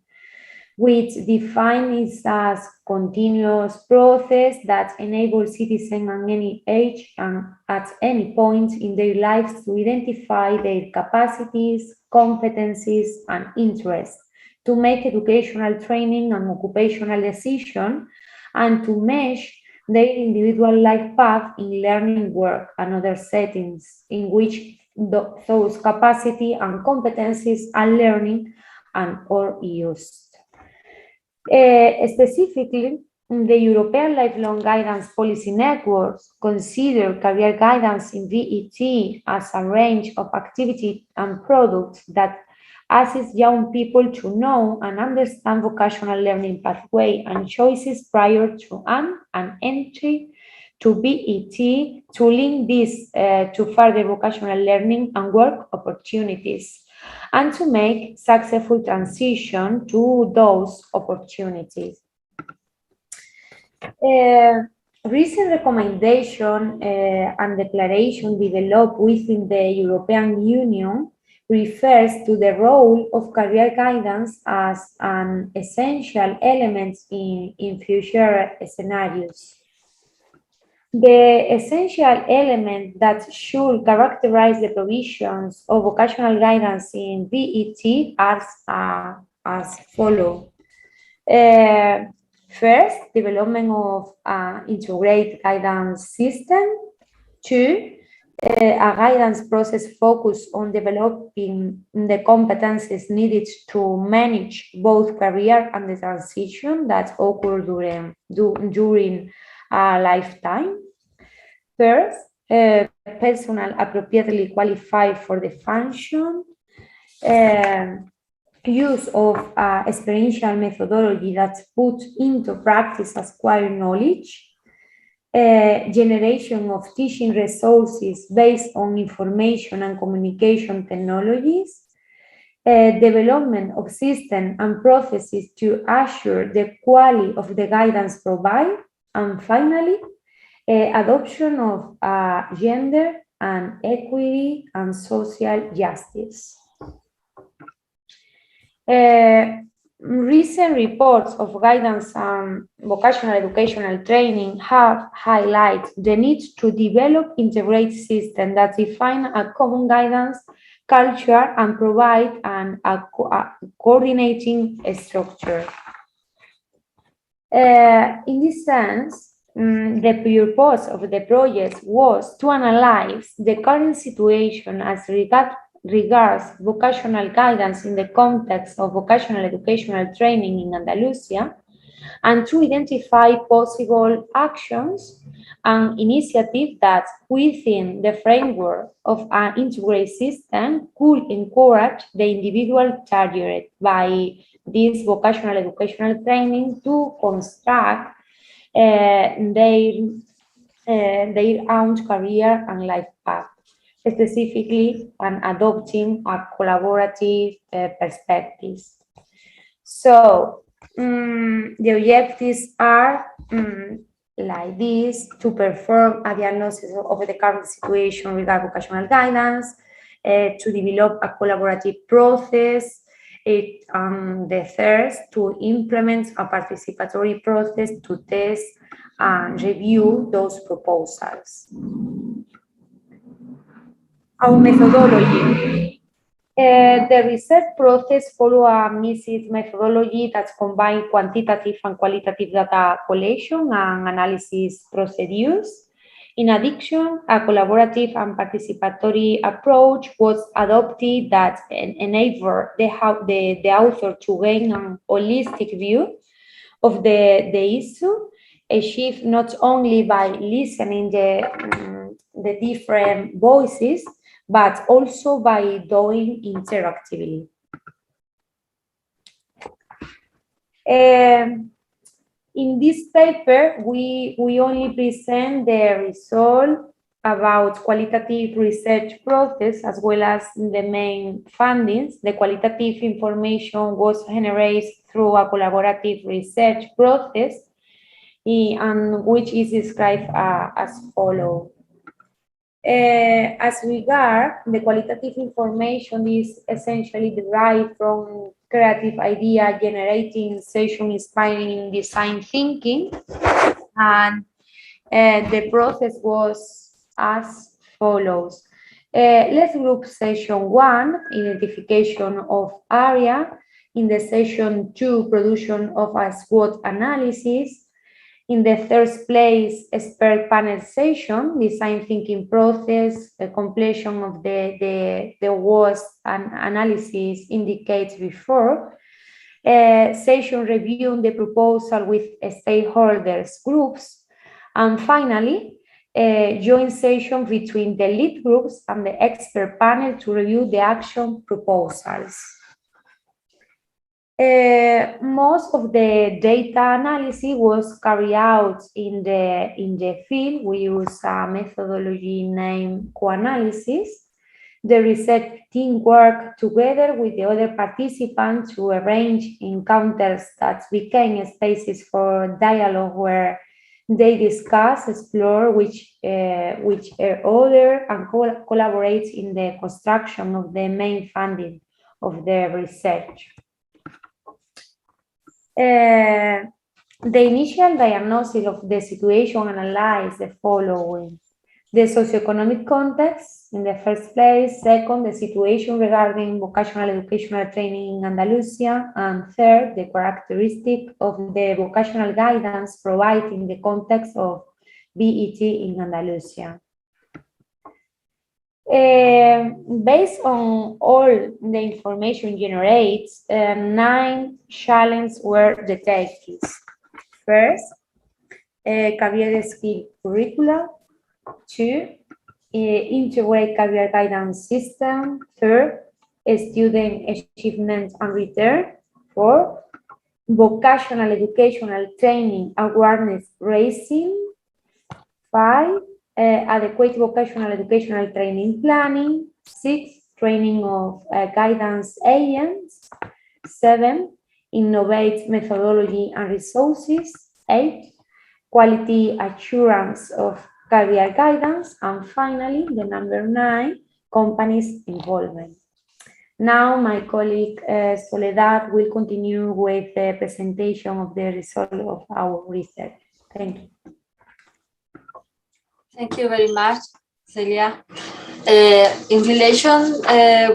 S5: which defines as continuous process that enables citizens at any age and at any point in their lives to identify their capacities, competencies, and interests, to make educational training and occupational decisions, and to mesh their individual life path in learning, work, and other settings in which those capacity and competencies are learning and or used. Specifically, the European Lifelong Guidance Policy Networks consider career guidance in VET as a range of activities and products that assist young people to know and understand vocational learning pathway and choices prior to an entry to VET, to link this to further vocational learning and work opportunities, and to make successful transition to those opportunities. Recent recommendation and declaration developed within the European Union refers to the role of career guidance as an essential element in future scenarios. The essential element that should characterize the provisions of vocational guidance in VET are as follows. First, development of an integrated guidance system. Two, a guidance process focused on developing the competencies needed to manage both career and the transition that occur during a lifetime. First, personnel appropriately qualified for the function. Use of experiential methodology that's put into practice acquired knowledge. Generation of teaching resources based on information and communication technologies. Development of systems and processes to assure the quality of the guidance provided. And finally, adoption of gender and equity and social justice. Recent reports of guidance and vocational educational training have highlighted the need to develop integrated systems that define a common guidance culture and provide a coordinating structure. In this sense, the purpose of the project was to analyze the current situation as regards vocational guidance in the context of vocational educational training in Andalusia, and to identify possible actions and initiatives that, within the framework of an integrated system, could encourage the individual targeted by this vocational educational training to construct their own career and life path, specifically and adopting a collaborative perspectives. So the objectives are like this: to perform a diagnosis of the current situation regarding vocational guidance, to develop a collaborative process, the third, to implement a participatory process to test and review those proposals. Our methodology. The research process follows a mixed methodology that combines quantitative and qualitative data collection and analysis procedures. In addition, a collaborative and participatory approach was adopted that enabled the author to gain a holistic view of the issue, achieved not only by listening the different voices, but also by doing interactively. In this paper, we only present the result about qualitative research process as well as the main findings. The qualitative information was generated through a collaborative research process, and which is described as follows. As regard, the qualitative information is essentially derived from creative idea generating session inspiring design thinking, and the process was as follows. Let's group session 1, identification of area. In the session 2, production of a SWOT analysis. In the third place, expert panel session, design thinking process, the completion of the WOS analysis indicates before. Session reviewing the proposal with stakeholders groups. And finally, joint session between the lead groups and the expert panel to review the action proposals. Most of the data analysis was carried out in the field. We use a methodology named co-analysis. The research team worked together with the other participants to arrange encounters that became spaces for dialogue where they discuss, explore which other and collaborate in the construction of the main funding of the research. The initial diagnosis of the situation analyzed the following: the socioeconomic context in the first place, second, the situation regarding vocational educational training in Andalusia, and third, the characteristic of the vocational guidance provided in the context of BET in Andalusia. Based on all the information generated, 9 challenges were detected. First, career skill curricula. 2, integrate career guidance system. Third, student achievement and return. 4, vocational educational training awareness raising. 5, adequate vocational educational training planning. 6, training of guidance agents. 7, innovate methodology and resources. 8, quality assurance of career guidance. And finally, the number 9, companies involvement. Now my colleague Soledad will continue with the presentation of the result of our research. Thank you.
S6: Thank you very much, Celia. In relation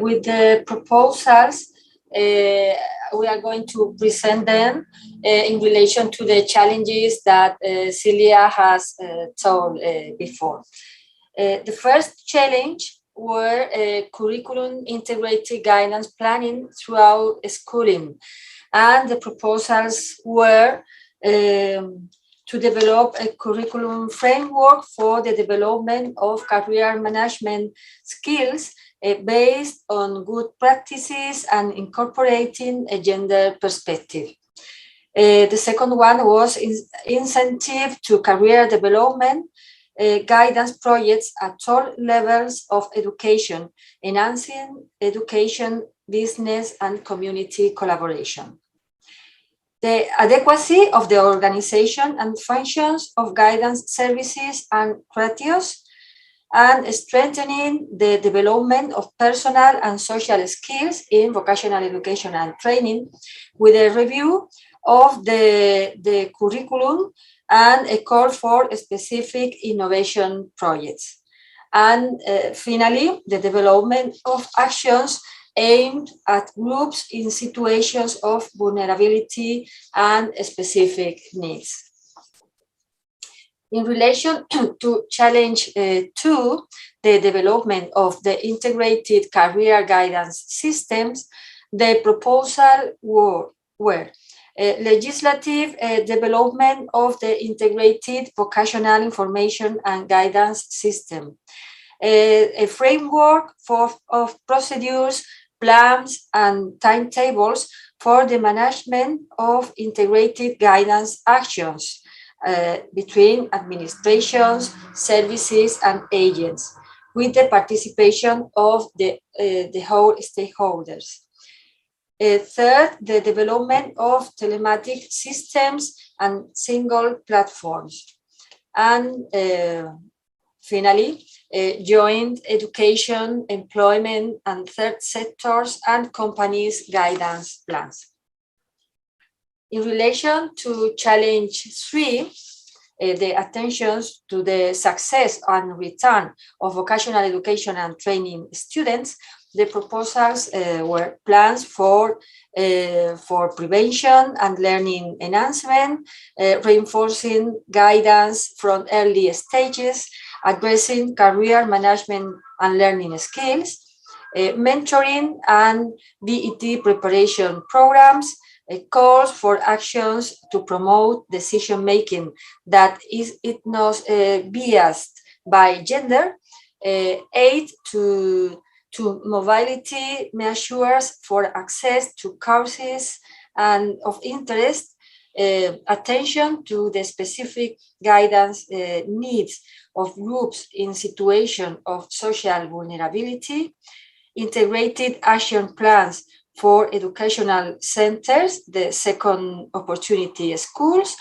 S6: with the proposals, we are going to present them in relation to the challenges that Celia has told before. The first challenge were curriculum integrated guidance planning throughout schooling, and the proposals were to develop a curriculum framework for the development of career management skills based on good practices and incorporating a gender perspective. The second one was incentive to career development guidance projects at all levels of education, enhancing education, business, and community collaboration. The adequacy of the organization and functions of guidance services and ratios, and strengthening the development of personal and social skills in vocational education and training with a review of the curriculum and a call for specific innovation projects. And finally, the development of actions aimed at groups in situations of vulnerability and specific needs. In relation to challenge 2, the development of the integrated career guidance systems, the proposal were legislative development of the integrated vocational information and guidance system, a framework of procedures, plans, and timetables for the management of integrated guidance actions between administrations, services, and agents, with the participation of the whole stakeholders. Third, the development of telematic systems and single platforms. And finally, joint education, employment, and third sectors and companies' guidance plans. In relation to challenge 3, the attentions to the success and return of vocational education and training students, the proposals were plans for prevention and learning enhancement, reinforcing guidance from early stages, addressing career management and learning skills, mentoring and VET preparation programs, calls for actions to promote decision-making that is not biased by gender, aid to mobility measures for access to courses and of interest, attention to the specific guidance needs of groups in situation of social vulnerability, integrated action plans for educational centers, the second opportunity schools,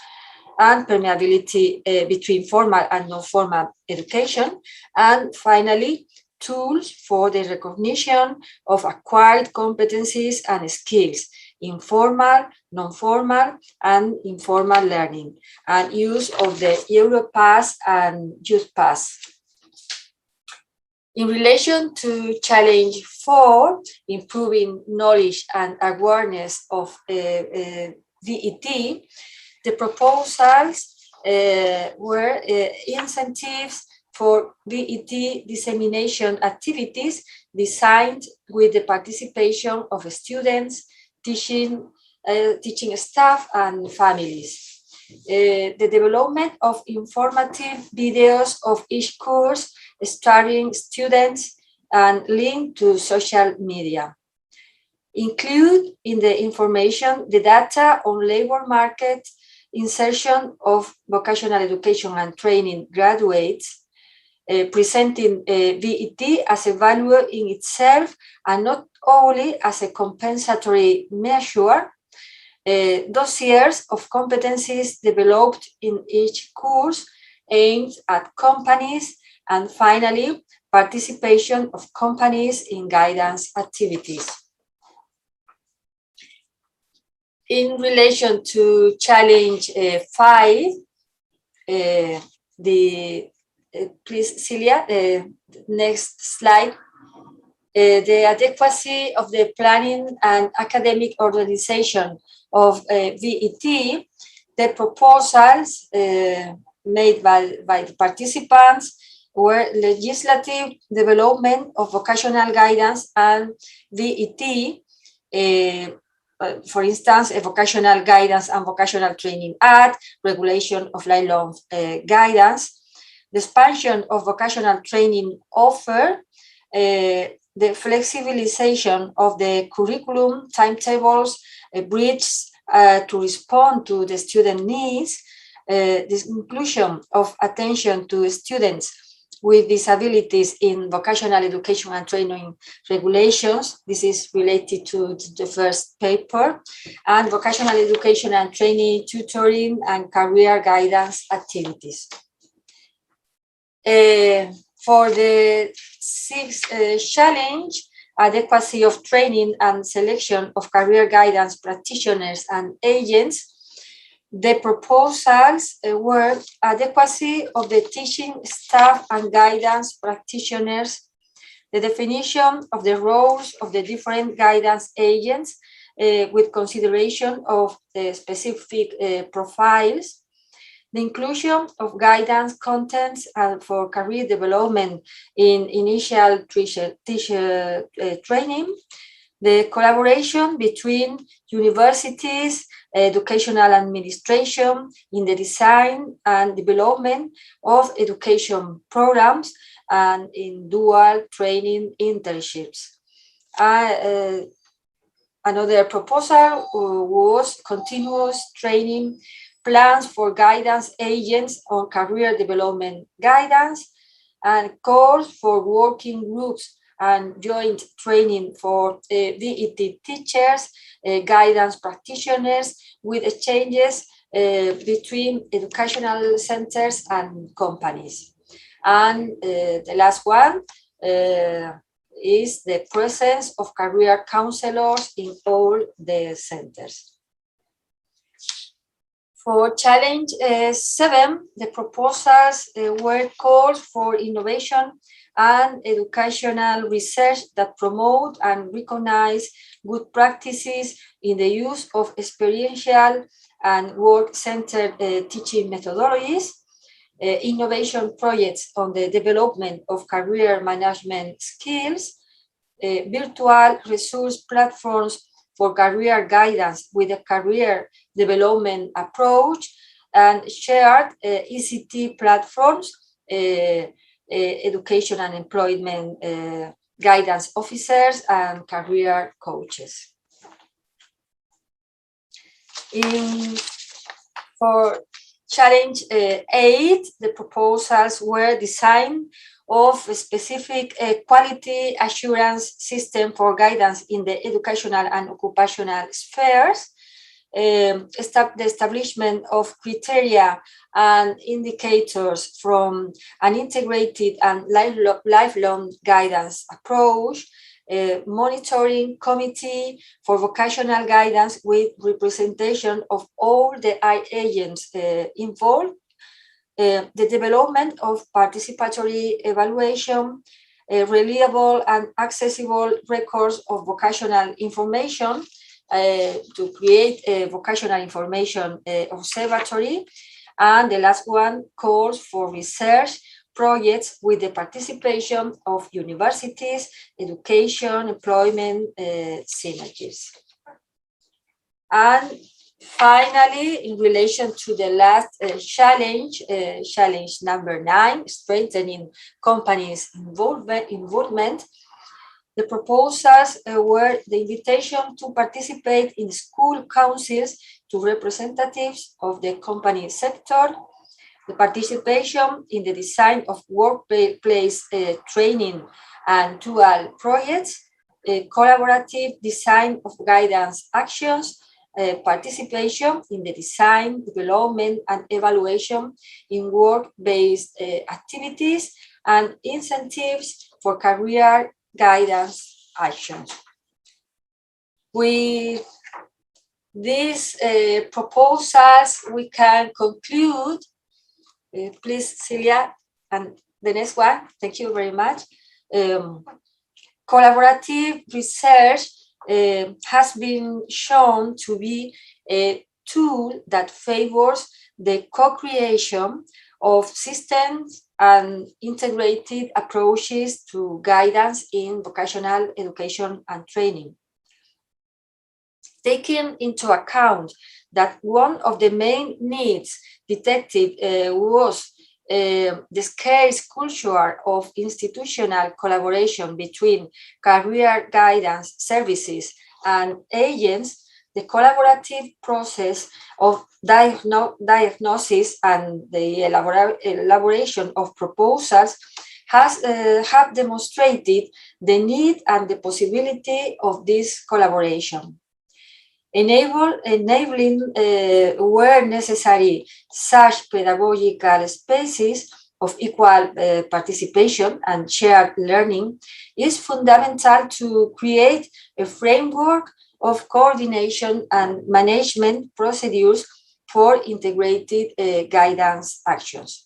S6: and permeability between formal and non-formal education, and finally, tools for the recognition of acquired competencies and skills in formal, non-formal, and informal learning, and use of the Europass and Youth Pass. In relation to challenge 4, improving knowledge and awareness of VET, the proposals were incentives for VET dissemination activities designed with the participation of students, teaching staff, and families. The development of informative videos of each course starring students and linked to social media. Include in the information the data on labor market, insertion of vocational education and training graduates, presenting VET as a value in itself and not only as a compensatory measure, dossiers of competencies developed in each course aimed at companies, and finally, participation of companies in guidance activities. In relation to challenge 5, please, Celia, next slide. The adequacy of the planning and academic organization of VET, the proposals made by the participants were legislative development of vocational guidance and VET, for instance, a vocational guidance and vocational training act, regulation of lifelong guidance, the expansion of vocational training offer, the flexibilization of the curriculum, timetables, bridges to respond to the student needs, the inclusion of attention to students with disabilities in vocational education and training regulations. This is related to the first paper, and vocational education and training, tutoring, and career guidance activities. For the 6th challenge, adequacy of training and selection of career guidance practitioners and agents, the proposals were adequacy of the teaching staff and guidance practitioners, the definition of the roles of the different guidance agents with consideration of the specific profiles, the inclusion of guidance contents for career development in initial teacher training, the collaboration between universities, educational administration in the design and development of education programs and in dual training internships. Another proposal was continuous training plans for guidance agents on career development guidance and calls for working groups and joint training for DET teachers, guidance practitioners with exchanges between educational centers and companies. And the last one is the presence of career counselors in all the centers. For challenge 7, the proposals were calls for innovation and educational research that promote and recognize good practices in the use of experiential and work-centered teaching methodologies, innovation projects on the development of career management skills, virtual resource platforms for career guidance with a career development approach, and shared ECT platforms, education and employment guidance officers and career coaches. For challenge 8, the proposals were designed of a specific quality assurance system for guidance in the educational and occupational spheres, the establishment of criteria and indicators from an integrated and lifelong guidance approach, monitoring committee for vocational guidance with representation of all the agents involved, the development of participatory evaluation, reliable and accessible records of vocational information to create a vocational information observatory, and the last one calls for research projects with the participation of universities, education, employment synergies. And finally, in relation to the last challenge, challenge number 9, strengthening companies' involvement, the proposals were the invitation to participate in school councils to representatives of the company sector, the participation in the design of workplace training and dual projects, collaborative design of guidance actions, participation in the design, development, and evaluation in work-based activities, and incentives for career guidance actions. With these proposals, we can conclude. Please, Celia, and the next one. Thank you very much. Collaborative research has been shown to be a tool that favors the co-creation of systems and integrated approaches to guidance in vocational education and training. Taking into account that one of the main needs detected was the scarce culture of institutional collaboration between career guidance services and agents, the collaborative process of diagnosis and the elaboration of proposals have demonstrated the need and the possibility of this collaboration. Enabling where necessary such pedagogical spaces of equal participation and shared learning is fundamental to create a framework of coordination and management procedures for integrated guidance actions.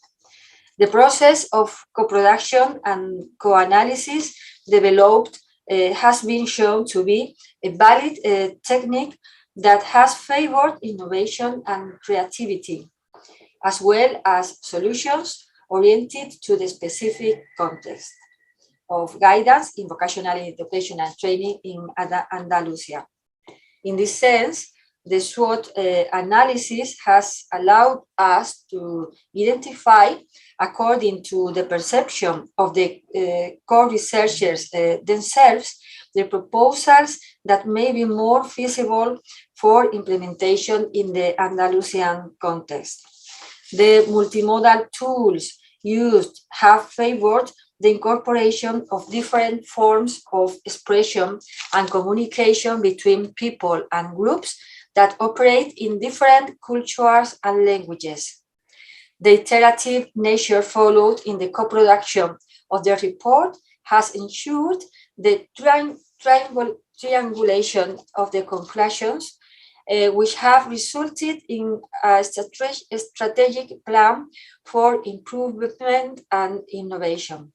S6: The process of co-production and co-analysis developed has been shown to be a valid technique that has favored innovation and creativity, as well as solutions oriented to the specific context. of guidance in vocational education and training in Andalusia. In this sense, the SWOT analysis has allowed us to identify, according to the perception of the core researchers themselves, the proposals that may be more feasible for implementation in the Andalusian context. The multimodal tools used have favored the incorporation of different forms of expression and communication between people and groups that operate in different cultures and languages. The iterative nature followed in the co-production of the report has ensured the triangulation of the conclusions, which have resulted in a strategic plan for improvement and innovation.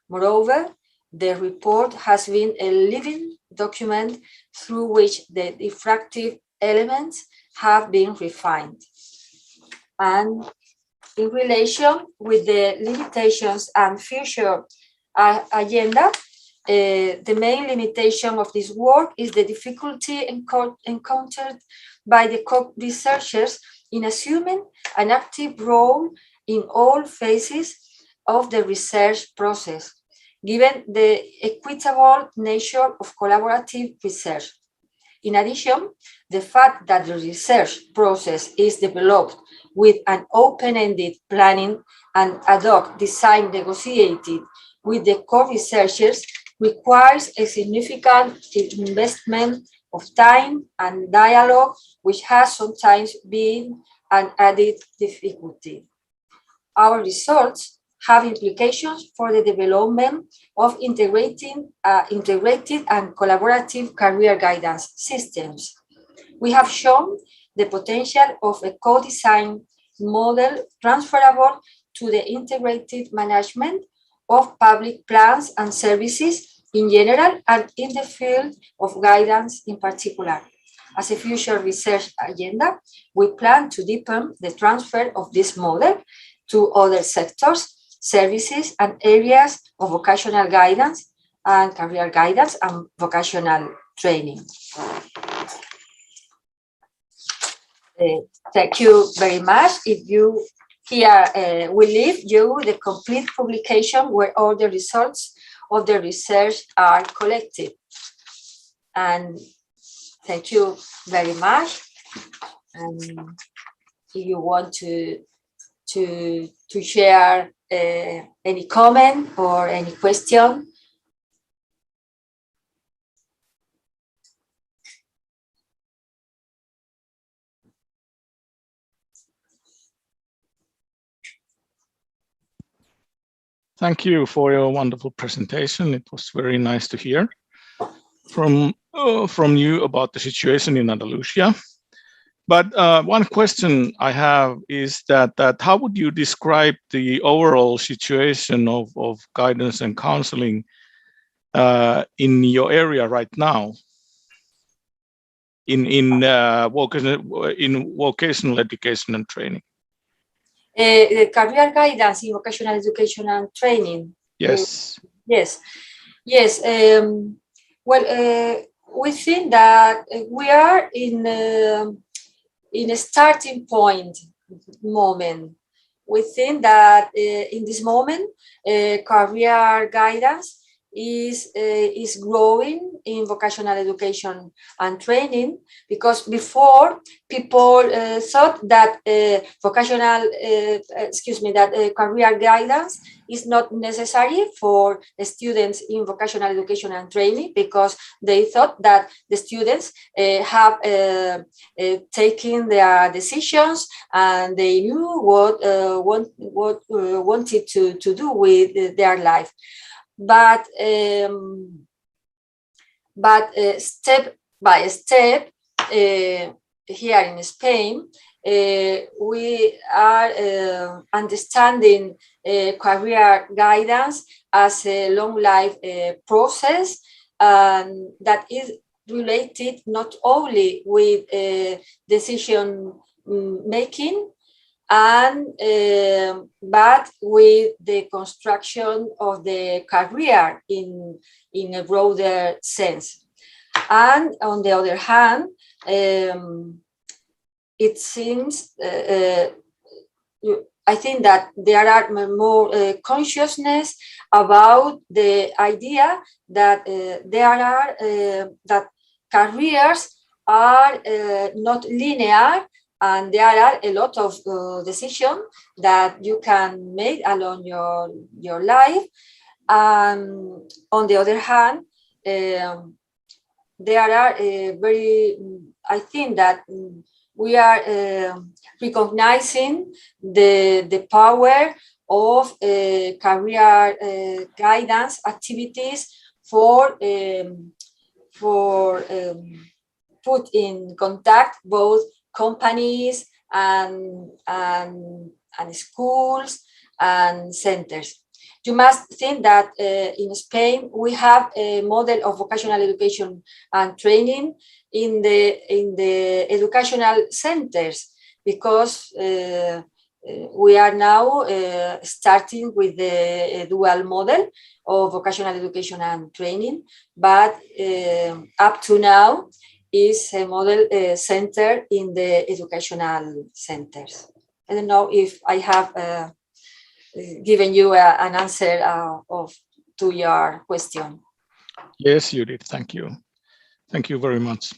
S6: Moreover, the report has been a living document through which the diffractive elements have been refined. And in relation with the limitations and future agenda, the main limitation of this work is the difficulty encountered by the co-researchers in assuming an active role in all phases of the research process, given the equitable nature of collaborative research. In addition, the fact that the research process is developed with an open-ended planning and ad hoc design negotiated with the co-researchers requires a significant investment of time and dialogue, which has sometimes been an added difficulty. Our results have implications for the development of integrated and collaborative career guidance systems. We have shown the potential of a co-design model transferable to the integrated management of public plans and services in general and in the field of guidance in particular. As a future research agenda, we plan to deepen the transfer of this model to other sectors, services, and areas of vocational guidance and career guidance and vocational training. Thank you very much. If you here we leave you the complete publication where all the results of the research are collected. And thank you very much. And if you want to share any comment or any question.
S1: Thank you for your wonderful presentation. It was very nice to hear from you about the situation in Andalusia. But one question I have is that how would you describe the overall situation of guidance and counseling in your area right now in vocational education and training?
S6: Career guidance in vocational education and training.
S1: Yes.
S6: Yes. Well, we think that we are in a starting point moment. We think that in this moment, career guidance is growing in vocational education and training, because before people thought that career guidance is not necessary for students in vocational education and training, because they thought that the students have taken their decisions and they knew what wanted to do with their life. But step by step, here in Spain, we are understanding career guidance as a long life process, and that is related not only with decision making and but with the construction of the career in a broader sense. And on the other hand, it seems I think that there are more consciousness about the idea that that careers are not linear, and there are a lot of decisions that you can make along your life. On the other hand, there are I think that we are recognizing the power of career guidance activities for put in contact both companies and schools and centers. You must think that in Spain we have a model of vocational education and training in the educational centers, because we are now starting with the dual model of vocational education and training, but up to now is a model centered in the educational centers. I don't know if I have given you an answer to your question.
S1: Yes, you did. Thank you. Thank you very much.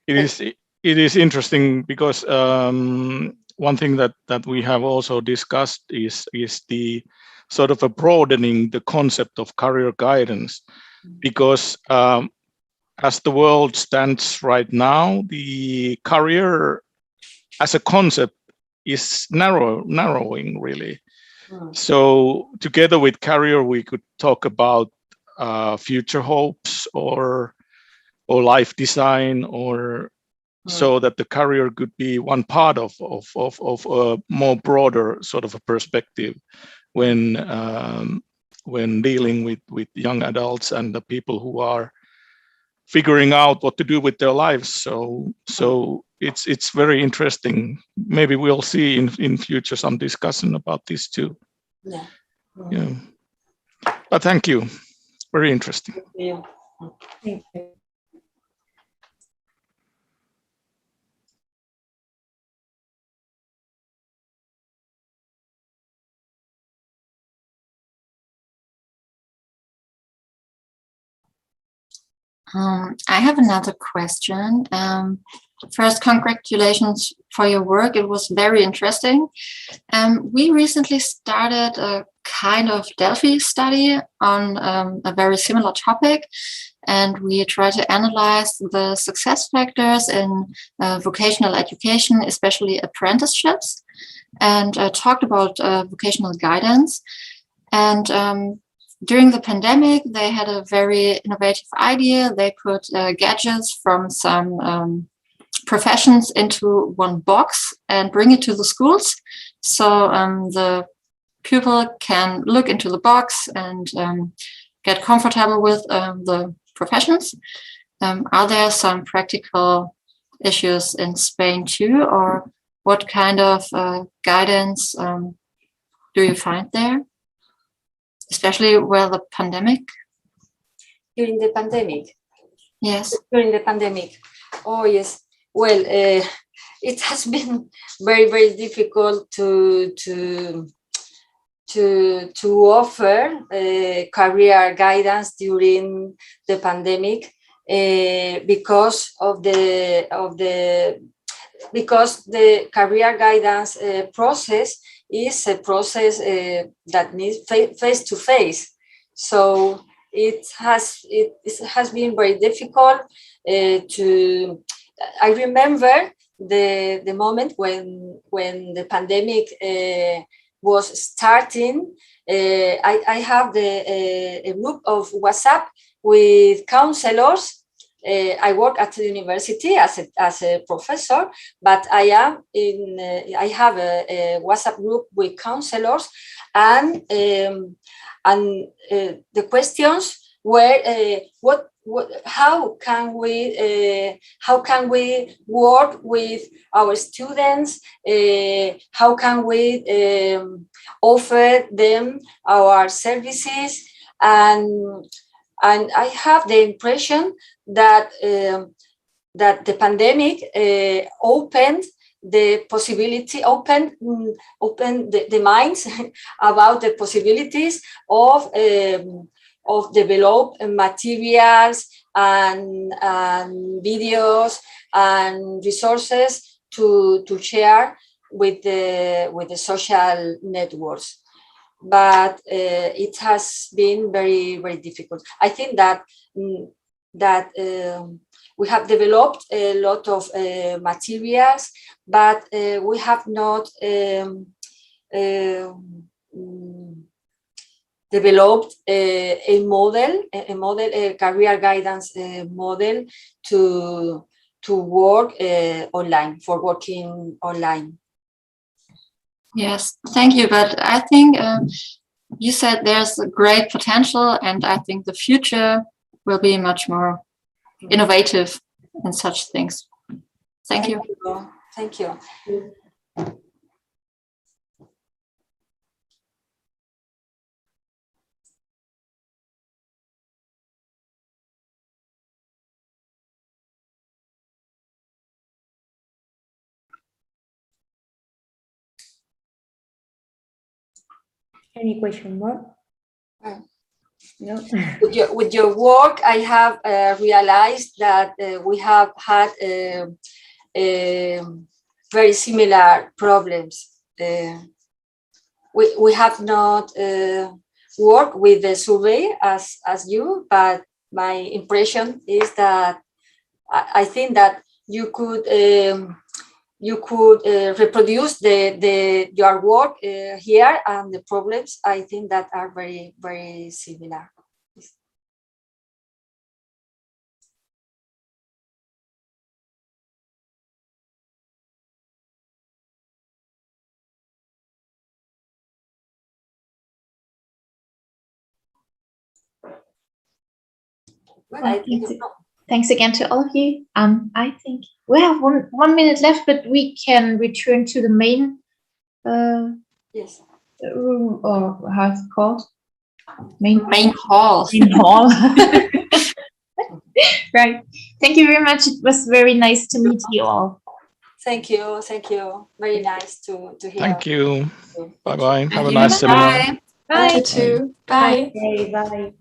S1: It is interesting because one thing that we have also discussed is the sort of a broadening the concept of career guidance, because as the world stands right now, the career as a concept is narrowing really. So together with career, we could talk about future hopes or life design, or so that the career could be one part of a more broader sort of a perspective when dealing with young adults and the people who are figuring out what to do with their lives. So it's very interesting. Maybe we'll see in future some discussion about this too. Yeah. But thank you. Very interesting.
S6: Yeah.
S5: Thank you.
S3: I have another question. First, congratulations for your work. It was very interesting. We recently started a kind of Delphi study on a very similar topic, and we try to analyze the success factors in vocational education, especially apprenticeships, and talked about vocational guidance. And during the pandemic, they had a very innovative idea. They put gadgets from some professions into one box and bring it to the schools. So the pupil can look into the box and get comfortable with the professions. Are there some practical issues in Spain too, or what kind of guidance do you find there? Especially where the pandemic?
S6: During the pandemic?
S3: Yes.
S6: During the pandemic. Oh, yes. Well, it has been very, very difficult to offer career guidance during the pandemic because the career guidance process is a process that needs face to face. So it has been very difficult to. I remember the moment when the pandemic was starting. I have a group of WhatsApp with counselors. I work at the university as a professor, but I have a WhatsApp group with counselors, and the questions were how can we work with our students? How can we offer them our services? And I have the impression that that the pandemic opened the possibility, open the minds about the possibilities of develop materials and videos and resources to share with the social networks. But it has been very, very difficult. I think that we have developed a lot of materials, but we have not developed a career guidance model to work online, for working online.
S3: Yes, thank you. But I think you said there's a great potential, and I think the future will be much more innovative in such things. Thank you.
S6: Thank you.
S5: Any question more? No.
S6: With your work, I have realized that we have had very similar problems. We have not worked with the survey as you, but my impression is that I think that you could reproduce your work here, and the problems, I think, that are very, very similar. Well, I think
S2: thanks again to all of you. I think we have one minute left, but we can return to the main
S6: yes.
S2: room, or how it's called? Main
S3: hall.
S2: Main hall. Right. Thank you very much. It was very nice to meet you all.
S6: Thank you. Thank you. Very nice to hear.
S1: Thank you. Bye-bye. Have a nice
S3: Bye.
S1: seminar.
S2: Bye.
S4: You too. Bye.
S5: Okay, bye.